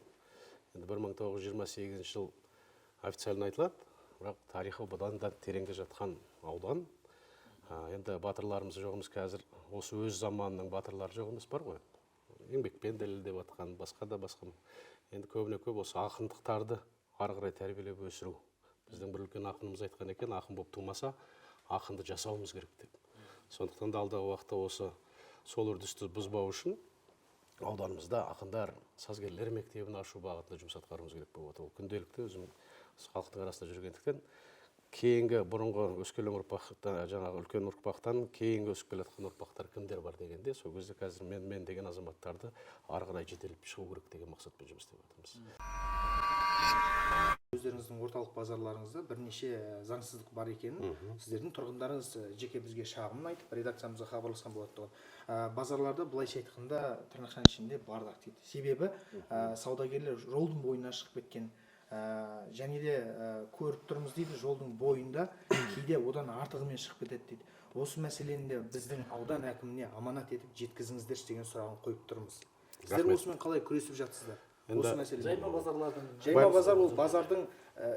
1928 жыл официально айтылады, бірақ тарихы бұдан да тереңде жатқан аудан. Енді батырларымыз жоғымыз қазір осы өз заманының батырлары жоғымыз бар ғой. Еңбекпен дәлелдеп атқан, басқа да басқа. Енді көбіне көп осы ақындықтарды ары қарай тәрбиелеп өсіру. Біздің бір үлкен ақынымыз айтқан екен, ақын болып тумаса, ақынды жасауымыз керек деп. Сондықтан да алдағы уақытта осы сол үрдісті бұзбау үшін ауданымызда ақындар сазгерлер мектебін ашу бағытында жұмыс атқаруымыз керек болып отыр. Ол күнделікті өзім халықтың арасында жүргендіктен кейінгі бұрынғы өскелең ұрпақтан, жаңағы үлкен ұрпақтан кейінгі өсіп келе жатқан ұрпақтар кімдер бар дегенде, сол кезде қазір мен деген азаматтарды ары қарай жетелеп шығу керек деген мақсатпен жұмыс істеп жатырмыз. Өздеріңіздің орталық базарларыңызда бірнеше заңсыздық бар екенін, сіздердің тұрғындарыңыз жеке бізге шағымын айтып, редакциямызға хабарласқан болады. Базарларда былайша айтқанда тырнақшаның ішінде бардақ дейді. Себебі саудагерлер жолдың бойына шығып кеткен. Және де көріп тұрмыз дейді, жолдың бойында кейде одан артығымен шығып кетеді дейді. Осы мәселені де біздің аудан әкіміне аманат етіп жеткізіңіздер деген сұрағын қойып тұрмыз. Сіздер осымен қалай күресіп жатсыздар? Осы мәселемен. Жайма базарлардың. Жайма базар ол базардың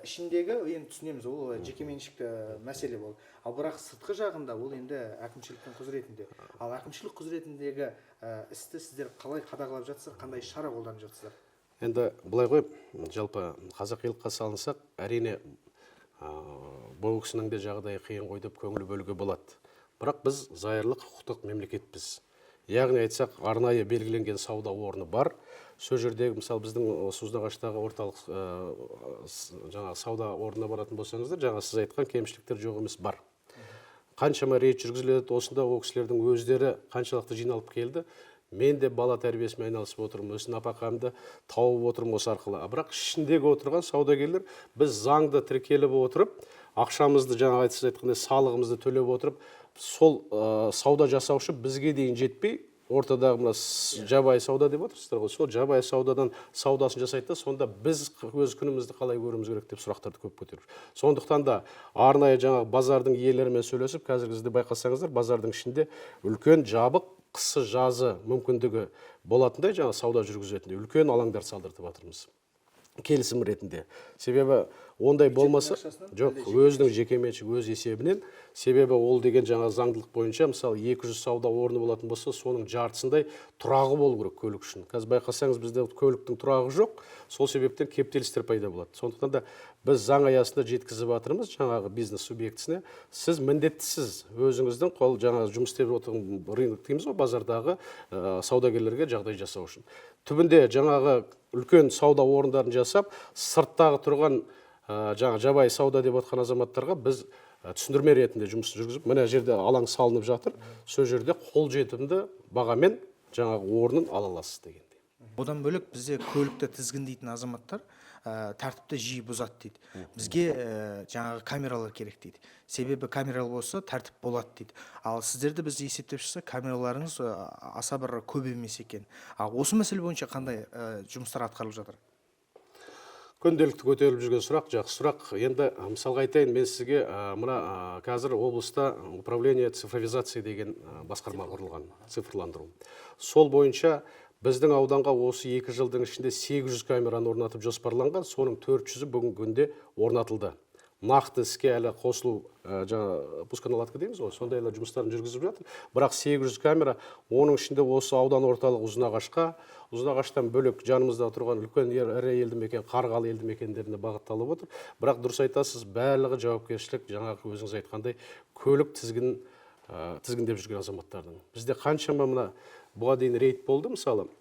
ішіндегі, енді түсінеміз, ол жекеменшікті мәселе бол. Ал бірақ сыртқы жағында ол енді әкімшіліктің құзыретінде. Ал әкімшілік құзыретіндегі істі сіздер қалай қадағалап жатсыздар, қандай шара қолданып жатсыздар? Енді былай қойып, жалпы қазақ елққа салынсақ, әрине бұл кісінің де жағдайы қиын ғой деп көңіл бөлуге болады. Бірақ біз зайырлы құқықтық мемлекетпіз. Яғни айтсақ, арнайы белгіленген сауда орны бар. Сол жердегі, мысалы, біздің Ұзынағаштағы орталық жаңағы сауда орнына баратын болсаңыздар, жаңа сіз айтқан кемшіліктер жоқ емес бар. Қаншама рейд жүргізіледі, осында ол кісілердің өздері қаншалықты жиналып келді. Мен де бала тәрбиесімен айналысып отырмын, өз нәпақамды тауып отырмын осы арқылы. Бірақ ішіндегі отырған саудагерлер біз заңды тіркеліп отырып, ақшамызды жаңа сіз айтқандай салығымызды төлеп отырып, сол сауда жасаушы бізге дейін жетпей, ортадағы мына жабайы сауда деп отырсыздар ғой, сол жабайы саудадан саудасын жасайды да, сонда біз өз күнімізді қалай көруіміз керек деп сұрақтарды көп көтеріп. Сондықтан да арнайы жаңағы базардың иелерімен сөйлесіп, қазір сізде байқасаңыздар, базардың ішінде үлкен жабық қысы жазы мүмкіндігі болатындай жаңа сауда жүргізетіндей үлкен алаңдар салдыртып жатырмыз. Келісім ретінде. Себебі ондай болмаса, жоқ, өзінің жекеменшік өз есебінен, себебі ол деген жаңа заңдылық бойынша, мысалы 200 сауда орны болатын болса, соның жартысындай тұрағы болу керек көлік үшін. Қазір байқасаңыз, бізде көліктің тұрағы жоқ, сол себептен кептелістер пайда болады. Сондықтан да біз заң аясында жеткізіп жатырмыз жаңағы бизнес субъектісіне. Сіз міндеттісіз өзіңіздің қол жаңағы жұмыс істеп отырған рынок дейміз ғой, базардағы саудагерлерге жағдай жасау үшін. Түбінде жаңағы үлкен сауда орындарын жасап, сырттағы тұрған жаңа жабайы сауда деп отқан азаматтарға біз түсіндірме ретінде жұмысын жүргізіп, мына жерде алаң салынып жатыр, сол жерде қол жетімді бағамен жаңағы орнын ала аласыз дегендей. Одан бөлек бізде көлікті тізгіндейтін азаматтар тәртіпті жиі бұзады дейді. Бізге жаңағы камералар керек дейді. Себебі камералы болса тәртіп болады дейді. Ал сіздерді біз есептеп шықса, камераларыңыз аса бір көп емес екен. Ал осы мәселе бойынша қандай жұмыстар атқарылып жатыр? күнделікті көтеріліп жүрген сұрақ жақсы сұрақ. Енді мысалға айтайын, мен сізге мына қазір облыста управление цифровизации деген басқарма құрылған, цифрландыру. Сол бойынша біздің ауданға осы 2 жылдың ішінде 800 камераны орнатып жоспарланған, соның 400-і бүгінгі күнде орнатылды. Нақты іске әлі қосылу, жаңа пусконаладка дейміз ғой, сондайлар жұмыстарын жүргізіп жатыр. Бірақ 800 камера, оның ішінде осы аудан орталық Ұзынағашқа, Ұзынағаштан бөлек жанымызда тұрған үлкен ірі елді мекен, Қарғалы елді мекендеріне бағытталып отыр. Бірақ дұрыс айтасыз, барлығы жауапкершілік, жаңағы өзіңіз айтқандай, көлік тізгіндеп жүрген азаматтардың. Бізде қаншама мына бұға дейін рейд болды, мысалы,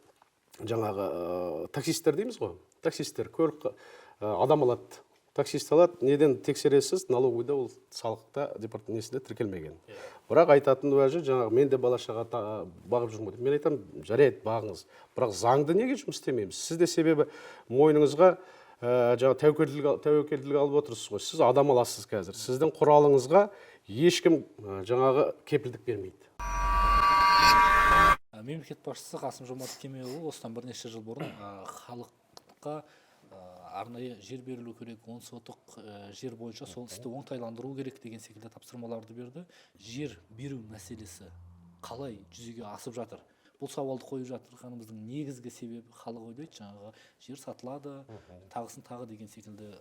жаңағы таксисттер дейміз ғой, таксисттер көлік адам алады. Таксист алады, неден тексересіз, налогыйда ол салықта департаментінде тіркелмеген. Бірақ айтатын уәжі, жаңағы мен де бала-шаға бағып жүрмін. Мен айтам, жарайды, бағыңыз. Бірақ заңды неге жұмыс істемейміз? Сіз де себебі мойныңызға жаңа тәуекелділік алып отырсыз ғой. Сіз адам аласыз қазір. Сіздің құралыңызға ешкім жаңағы кепілдік бермейді. Мемлекет басшысы Қасым-Жомарт Кемелұлы осыдан бірнеше жыл бұрын халыққа арнайы жер берілу керек, 10 сотық жер бойынша сол істі оңтайландыру керек деген секілді тапсырмаларды берді. Жер беру мәселесі қалай жүзеге асып жатыр? Бұл сауалды қойып жатырғанымыздың негізгі себебі халық ойлайды, жаңағы жер сатылады, тағысын тағы деген секілді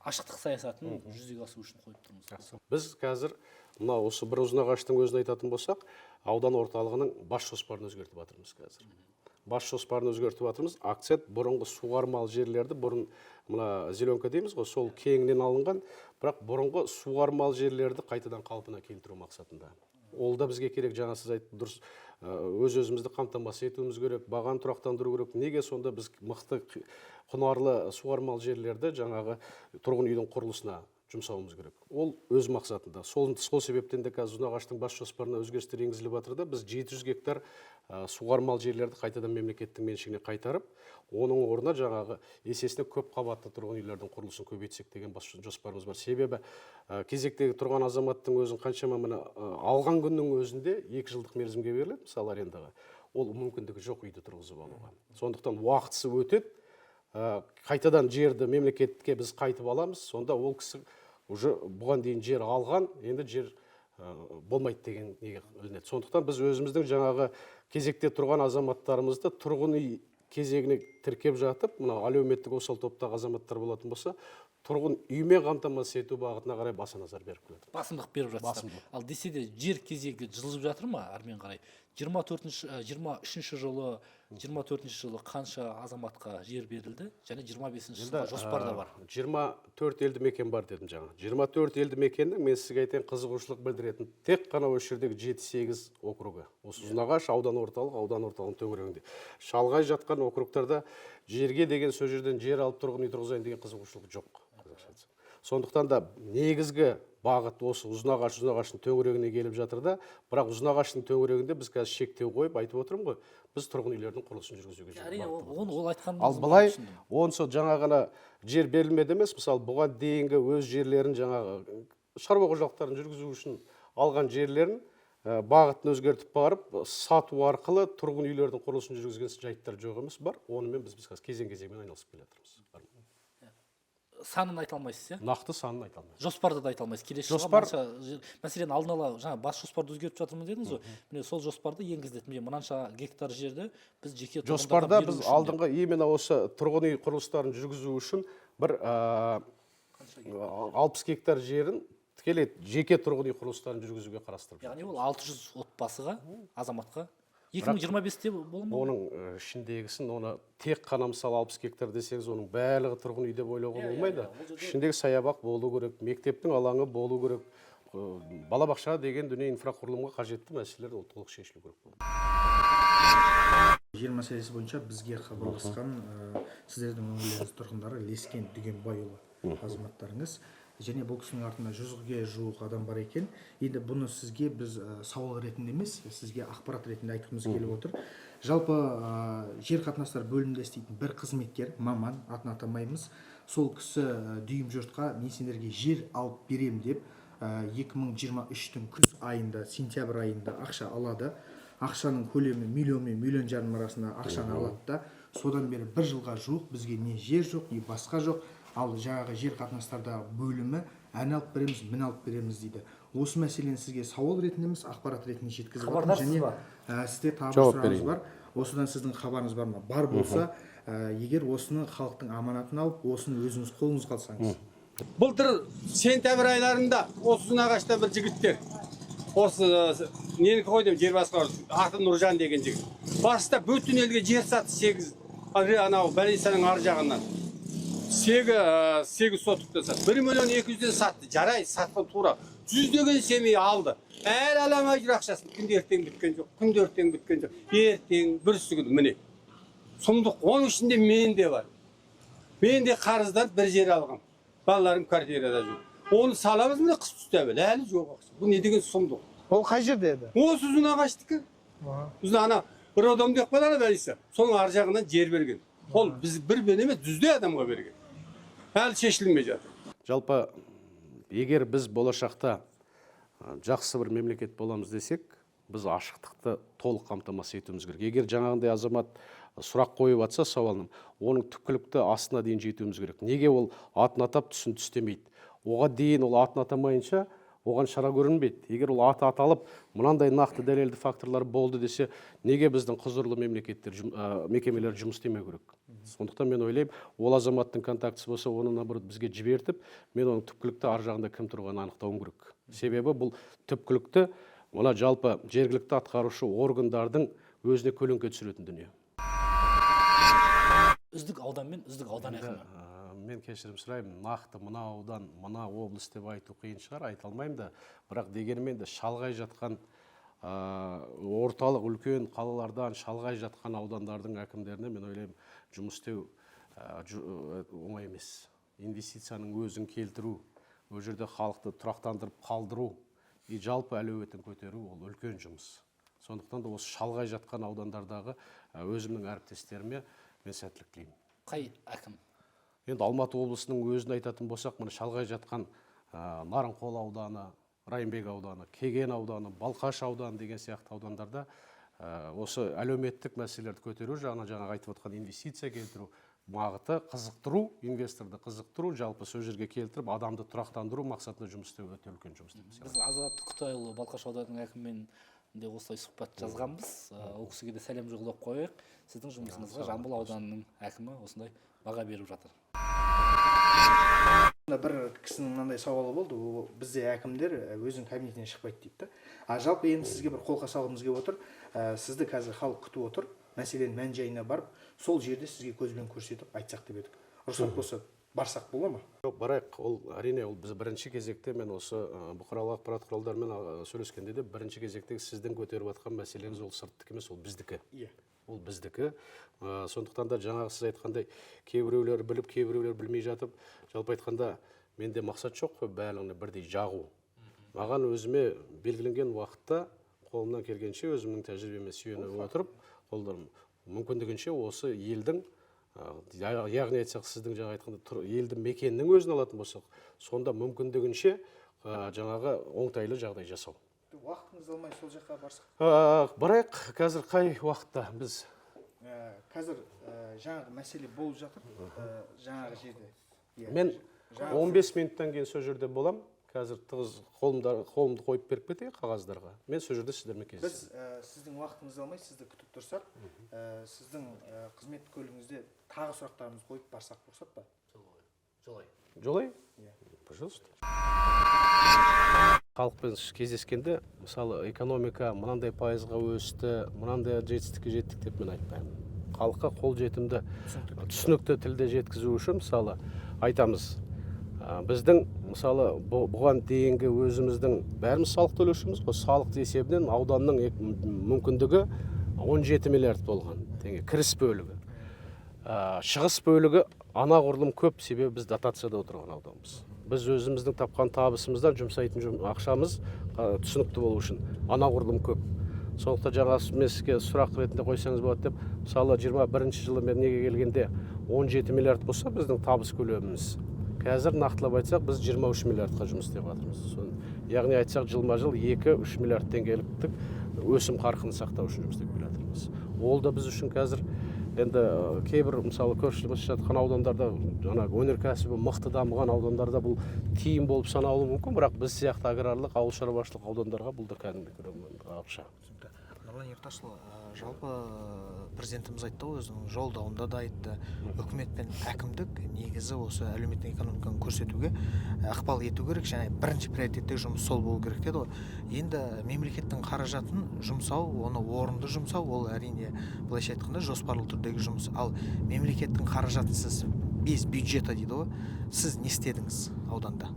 ашықтық саясатын жүзеге асыру үшін қойып тұрмыз. Біз қазір мына осы бір Ұзынағаштың өзін айтатын болсақ, аудан орталығының бас жоспарын өзгертіп жатырмыз қазір. Бас жоспарын өзгертіп жатырмыз. Акцент бұрынғы суармалы жерлерді, бұрын мына зеленка дейміз ғой, сол кеңінен алынған, бірақ бұрынғы суармалы жерлерді қайтадан қалпына келтіру мақсатында. Ол да бізге керек, жаңа сіз айтты, дұрыс, өз-өзімізді қамтамасыз етуіміз керек, бағаны тұрақтандыру керек. Неге сонда біз мықты құнарлы суармалы жерлерді жаңағы тұрғын үйдің құрылысына жұмсауымыз керек? Ол өз мақсатында. Сол себептен де қазір Ұзынағаштың бас жоспарына өзгерістер енгізіліп жатыр да, біз 700 гектар суармалы жерлерді қайтадан мемлекеттің меншігіне қайтарып, оның орнына жаңағы есесіне көп қабатты тұрғын үйлердің құрылысын көбейтсек деген бас жоспарымыз бар. Себебі кезектегі тұрған азаматтың өзін қаншама мына алған күннің өзінде 2 жылдық мерзімге беріледі, мысалы арендаға. Ол мүмкіндігі жоқ үйді тұрғызып алуға. Сондықтан уақытысы өтеді, қайтадан жерді мемлекетке біз қайтып аламыз, сонда ол кісі уже бұған дейін жер алған, енді жер болмайды деген неге ілінеді. Сондықтан біз өзіміздің жаңағы кезекте тұрған азаматтарымызды тұрғын үй кезегіне тіркеп жатып, мына әлеуметтік осал топтағы азаматтар болатын болса, тұрғын үймен қамтамасыз ету бағытына қарай баса назар беріп келеді. Басымдық беріп жатсыздар. Ал десе де жер кезегі жылжып жатыр ма әрмен қарай? 23-ші жылы қанша азаматқа жер берілді, және 25-ші жылға жоспарда бар? 24 елді мекен бар дедім жаңа. 24 елді мекеннің мен сізге айтайын қызығушылық білдіретін тек қана осы жердегі 7-8 округі. Осы Ұзынағаш аудан орталығының төңірегінде. Шалғай жатқан округтарда жерге деген сол жерден жер алып тұрғын үй тұрғызайын деген қызығушылық жоқ. Сондықтан да негізгі бағыт осы Ұзынағаштың төңірегіне келіп жатыр да, бірақ Ұзынағаштың төңірегінде біз қазір шектеу қойып айтып отырмын ғой, біз тұрғын үйлердің құрылысын жүргізуге жүргіземіз. Ал былай, онысы жаңа ғана жер берілмеді емес, мысалы бұған дейінгі өз жерлерін жаңағы шаруа қожалықтарын жүргізу үшін алған жерлерін бағытын өзгертіп барып, сату арқылы тұрғын үйлердің құрылысын жүргізген жайттар жоқ емес бар. Онымен біз кезең-кезеңмен айналысып келе жатырмыз. Санын айта алмайсыз, Нақты санын айта алмайсыз. Жоспарды да айта алмайсыз. Келесі жылға мәселен алдын ала жаңа бас жоспарды өзгертіп жатырмыз дедіңіз ғой. Міне сол жоспарды енгіздік. Міне мынанша гектар жерді біз жеке жоспарда біз алдыңғы именно осы тұрғын үй құрылыстарын жүргізу үшін бір 60 гектар жерін тікелей жеке тұрғын үй құрылыстарын жүргізуге қарастырып. Яғни ол 600 отбасыға, азаматқа 2025-те бола ма? Оның ішіндегісін, оны тек қана мысалы 60 гектар десеңіз, оның барлығы тұрғын үйде ойлауға болмайды. Ішіндегі саябақ болу керек, мектептің алаңы болу керек, балабақша деген дүние инфрақұрылымға қажетті мәселелер ол толық шешілу керек. Жер мәселесі бойынша бізге хабарласқан сіздердің өңірлеріңіз тұрғындары Лескен Дүгенбайұлы азаматтарыңыз. Және бұл кісінің артында 100-ге жуық адам бар екен. Енді бұны сізге біз сауал ретінде емес, сізге ақпарат ретінде айтқымыз келіп отыр. Жалпы жер қатынастар бөлімінде істейтін бір қызметкер, маман, атын атамаймыз, сол кісі дүйім жұртқа мен сендерге жер алып берем деп 2023-тің күз айында, сентябрь айында ақша алады. Ақшаның көлемі миллион мен миллион жарым арасында ақшаны алады да, содан бері бір жылға жуық бізге не жер жоқ, не басқа жоқ. ал жаңағы жер қатынастардағы бөлімі ән алып береміз, мін алып береміз дейді. Осы мәселені сізге сауал ретінде емес, ақпарат ретінде жеткізіп жатырмын. Және сізде тағы бір сұрағыңыз бар. Осыдан сіздің хабарыңыз бар ма? Бар болса, егер осыны халықтың аманатын алып, осыны өзіңіз қолыңызға алсаңыз. Былтыр сентябрь айларында осы Ұзынағашта бір жігіттер, осы ненікі ғой деймін, жер басқар, аты Нұржан деген жігіт. Баста бүтін елге жер сатты 8, анау Бәлесаның ар жағынан. 8 сотықты сатты. 1 миллион 200-ден сатты. Жарай, сатқан тура. 100-деген семей алды. Әл аламай жүр ақшасын. Күнде ертең біткен жоқ. Күнде ертең біткен жоқ. Ертең бір сүгін міне. Сұмдық. Оның ішінде мен де бар. Мен де қарыздан бір жер алғам. Балаларым квартирада жүр. Оны саламыз міне қыс түстәбіл. Әлі жоқ ақша. Бұл не деген сұмдық? Ол қай жерде еді? Осы Ұзынағаштікі. Ана бір адам деп қойды Бәлиса. Соның ар жағынан жер берген. Ол біз бір бен емес, жүздей адамға берген. Әлі шешілмей жатыр. Жалпы, егер біз болашақта жақсы бір мемлекет боламыз десек, біз ашықтықты толық қамтамасыз етуіміз керек. Егер жаңағындай азамат сұрақ қойып атса сауалым, оның түпкілікті астына дейін жетуіміз керек. Неге ол атын атап түсін түстемейді? Оған дейін ол атын атамайынша оған шара көрінбейді. Егер ол аты аталып, мынандай нақты дәлелді факторлар болды десе, неге біздің құзырлы мекемелер жұмыс істемеу керек? Сондықтан мен ойлаймын, ол азаматтың контактісі болса, оны наоборот бізге жібертіп, мен оның түпкілікті ар жағында кім тұрғанын анықтауым керек. Себебі бұл түпкілікті мына жалпы жергілікті атқарушы органдардың өзіне көлеңке түсіретін дүние. Үздік аудан мен үздік аудан әкімі. Мен кешірім сұраймын, нақты мына аудан, мына облыс деп айту қиын шығар, айта алмаймын да, бірақ дегенмен де шалғай жатқан орталық үлкен қалалардан шалғай жатқан аудандардың әкімдеріне мен ойлаймын, жұмыс істеу оңай емес. Инвестицияның өзін келтіру, ол жерде халықты тұрақтандырып қалдыру, жалпы әлеуетін көтеру ол үлкен жұмыс. Сондықтан да осы шалғай жатқан аудандардағы өзімнің әріптестеріме мен сәттілік тілеймін. Қай әкім? Енді Алматы облысының өзін айтатын болсақ, мына шалғай жатқан Нарынқол ауданы, Райымбек ауданы, Кеген ауданы, Балқаш ауданы деген сияқты аудандарда осы әлеуметтік мәселелерді көтеру жағынан жаңа айтып отқан инвестиция келтіру бағыты қызықтыру, инвесторды қызықтыру, жалпы сол жерге келтіріп, адамды тұрақтандыру мақсатында жұмыс істеу өте үлкен жұмыс. Біз Азат Құтайұлы Балқаш ауданының әкімімен де осылай сұхбат жазғанбыз. Ол кісіге де сәлем жолдап қояйық. Сіздің жұмысыңызға Жамбыл ауданының әкімі осындай баға беріп жатыр. Бір кісінің мынандай сауалы болды, бізде әкімдер өзінің кабинетінен шықпайды дейді. Жалпы енді сізге бір қолқа салғымыз келіп отыр. Сізді қазір халық күтіп отыр. Мәселенің мән-жайына барып, сол жерде сізге көзбен көрсетіп айтсақ деп едік. Рұқсат болса барсақ бола ма? Жоқ, барайық. Ол әрине ол біз бірінші кезекте мен осы бұқаралық ақпарат құралдарымен сөйлескенде де бірінші кезекте сіздің көтеріп жатқан мәселеңіз ол сырттық емес, ол біздікі. Ол біздікі. Сондықтан да жаңағы сіз айтқандай кейбіреулер біліп, кейбіреулер білмей жатып, жалпы айтқанда менде мақсат жоқ қой, бәріне бірдей жағу. Маған өзіме белгіленген уақытта қолымнан келгенше өзімнің тәжірибеме сүйеніп отырып, мүмкіндігінше осы елдің, яғни айтсақ сіздің жаңа айтқанда елді мекеннің өзін алатын болсақ, сонда мүмкіндігінше жаңағы оңтайлы жағдай жасау. Уақытыңызды алмай сол жаққа барсақ? Барайық, қазір қай уақытта біз? Қазір жаңағы мәселе болып жатыр, жаңағы жерде. Мен 15 минуттан кейін сол жерде болам. Қазір тығыз қолымды қойып беріп кетейін қағаздарға. Мен сол жерде сіздермен кездесемін. Біз сіздің уақытыңызды алмай, сізді күтіп тұрсақ, сіздің қызмет көлігіңізде тағы сұрақтарымызды қойып барсақ рұқсат па? Жолай? Пожалуйста. Халықпен кездескенде, мысалы, экономика мынандай пайызға өсті, мынандай жетістікке жеттік деп мен айтпаймын. Халыққа қол жетімді, түсінікті тілде жеткізу үшін, мысалы, айтамыз. Біздің, мысалы, бұған дейінгі өзіміздің бәріміз салық төлеушіміз, салық есебінен ауданның мүмкіндігі 17 миллиард болған. Кіріс бөлігі. Шығыс бөлігі анағұрлым көп, себебі біз дотацияда отырған ауданбыз. Біз өзіміздің тапқан табысымыздан жұмсайтын ақшамыз түсінікті болу үшін анағұрлым көп. Сондықтан жаңа мен сізге сұрақ ретінде қойсаңыз болады деп, мысалы 21 жылы мен неге келгенде 17 миллиард болса біздің табыс көлеміміз. Қазір нақтылап айтсақ, біз 23 миллиардқа жұмыс істеп жатырмыз. Яғни айтсақ, жылма-жыл 2-3 миллиард теңгеліктік өсім қарқынын сақтау үшін жұмыс істеп келе жатырмыз. Ол да біз үшін қазір енді кейбір мысалы көршілес жатқан аудандарда жаңағы өнеркәсібі мықты дамыған аудандарда бұл тиын болып саналуы мүмкін, бірақ біз сияқты аграрлық ауыл шаруашылық аудандарға бұл да кәдімгі ақша. Нұрлан Ерташұлы, жалпы президентіміз айтты ғой, өзінің жолдауында да айтты, үкімет пен әкімдік негізі осы әлеуметтік экономиканы көрсетуге ықпал ету керек, және бірінші приоритеттегі жұмыс сол болу керек деді ғой. Енді мемлекеттің қаражатын жұмсау, оны орынды жұмсау, ол әрине былайша айтқанда жоспарлы түрдегі жұмыс. Ал мемлекеттің қаражатын сіз без бюджета дейді ғой, сіз не істедіңіз ауданда?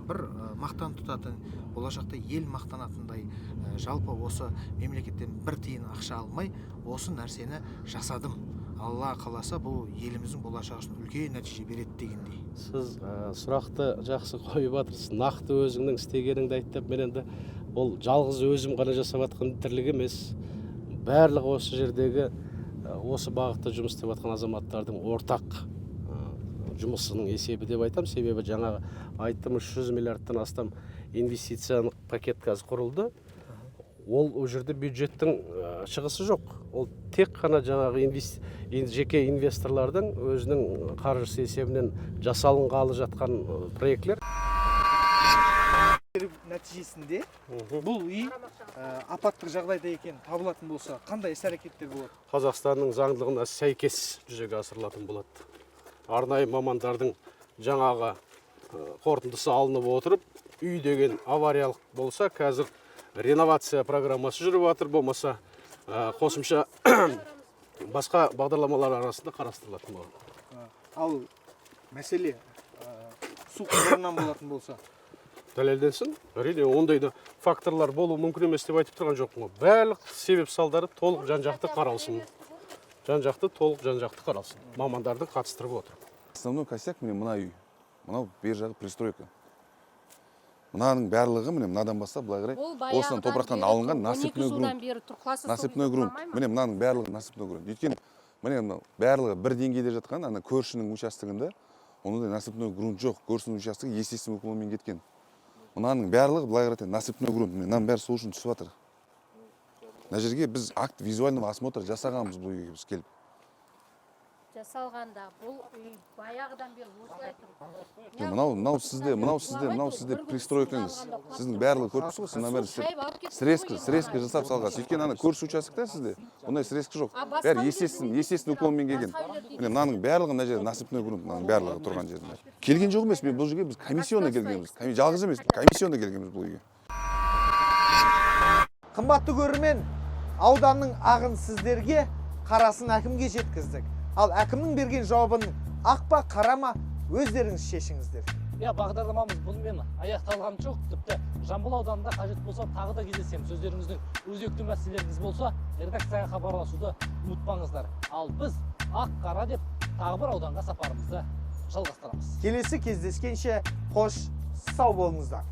Бір мақтан тұтатын, болашақта ел мақтанатындай, жалпы осы мемлекеттен бір тиын ақша алмай, осы нәрсені жасадым. Алла қаласа бұл еліміздің болашағы үшін үлкен нәтиже береді дегендей. Сіз сұрақты жақсы қойып жатырсыз. Нақты өзіңнің істегеніңді айттып, мен енді ол жалғыз өзім ғана жасап жатқан тірлік емес. Барлығы осы жердегі осы бағытта жұмыс істеп жатқан азаматтардың ортақ жұмысының есебі деп айтам. Себебі жаңағы айттым, 300 миллиардтан астам инвестицияның пакет қазір құрылды. Ол жерде бюджеттің шығысы жоқ. Ол тек қана жаңағы жеке инвесторлардың өзінің қаржысы есебінен жасалынғалы жатқан проектлер. Нәтижесінде бұл үй апаттық жағдайда екен табылатын болса, қандай іс-әрекеттер болады? Қазақстанның заңдылығына сәйкес жүзеге асырылатын болады. Арнайы мамандардың жаңағы қорытындысы алынып отырып, үй деген авариялық болса, қазір реновация программасы жүріп жатыр, болмаса қосымша басқа бағдарламалар арасында қарастырылатын болады. Ал мәселе су құбырынан болатын болса? Дәлелденсін. Әрине, ондай да факторлар болу мүмкін емес деп айтып тұрған жоқпын. Барлық себеп салдары толық жан-жақты қаралсын. Жан-жақты қаралсын. Мамандарды қатыстырып отыр. Основной косяк мына үй. Мынау бер жағы пристройка. Мынаның барлығы мынадан бастап былай қарай осыдан топырақтан алынған насыпной грунт. Мынаның барлығы насыпной грунт. Өйткені мына барлығы бір деңгейде жатқан ана көршінің участогында ондай насыпной грунт жоқ. Көршінің участогы естествен өкілімен кеткен. Мынаның барлығы былай қарай насыпной грунт. Мынаның бәрі сол үшін түсіп жатыр. Мына жерге біз акт визуального осмотра жасағанбыз бұл үйге біз келіп. Жасалғанда бұл үй баяғыдан бері осылай тұр. Мынау сізде пристройкаңыз. Сіздің барлығы көріп тұрсыз ғой, бәрі срезка жасап салғансыз. Өйткені ана көрші участокта сізде ондай срезка жоқ. Бәрі естествен уклонмен келген. Мынаның барлығы мына жерде насыпной грунт, мынаның барлығы тұрған жерінде. Келген жоқ емес, мен бұл жерге біз комиссионна келгенбіз. Жалғыз емес, комиссионна келгенбіз бұл үйге. Қымбатты көрермен, ауданның ағын сіздерге, қарасын әкімге жеткіздік. Ал әкімнің берген жауабын ақпа, қарама, өздеріңіз шешіңіздер. Бағдарламамыз бұнымен аяқталған жоқ. Тіпті Жамбыл ауданында қажет болса тағы да кездесеміз. Өздеріңіздің өзекті мәселелеріңіз болса, редакцияға хабарласуды ұмытпаңыздар. Ал біз ақ-қара деп тағы бір ауданға сапарымызды жалғастырамыз. Келесі кездескенше қош, сау болыңыздар.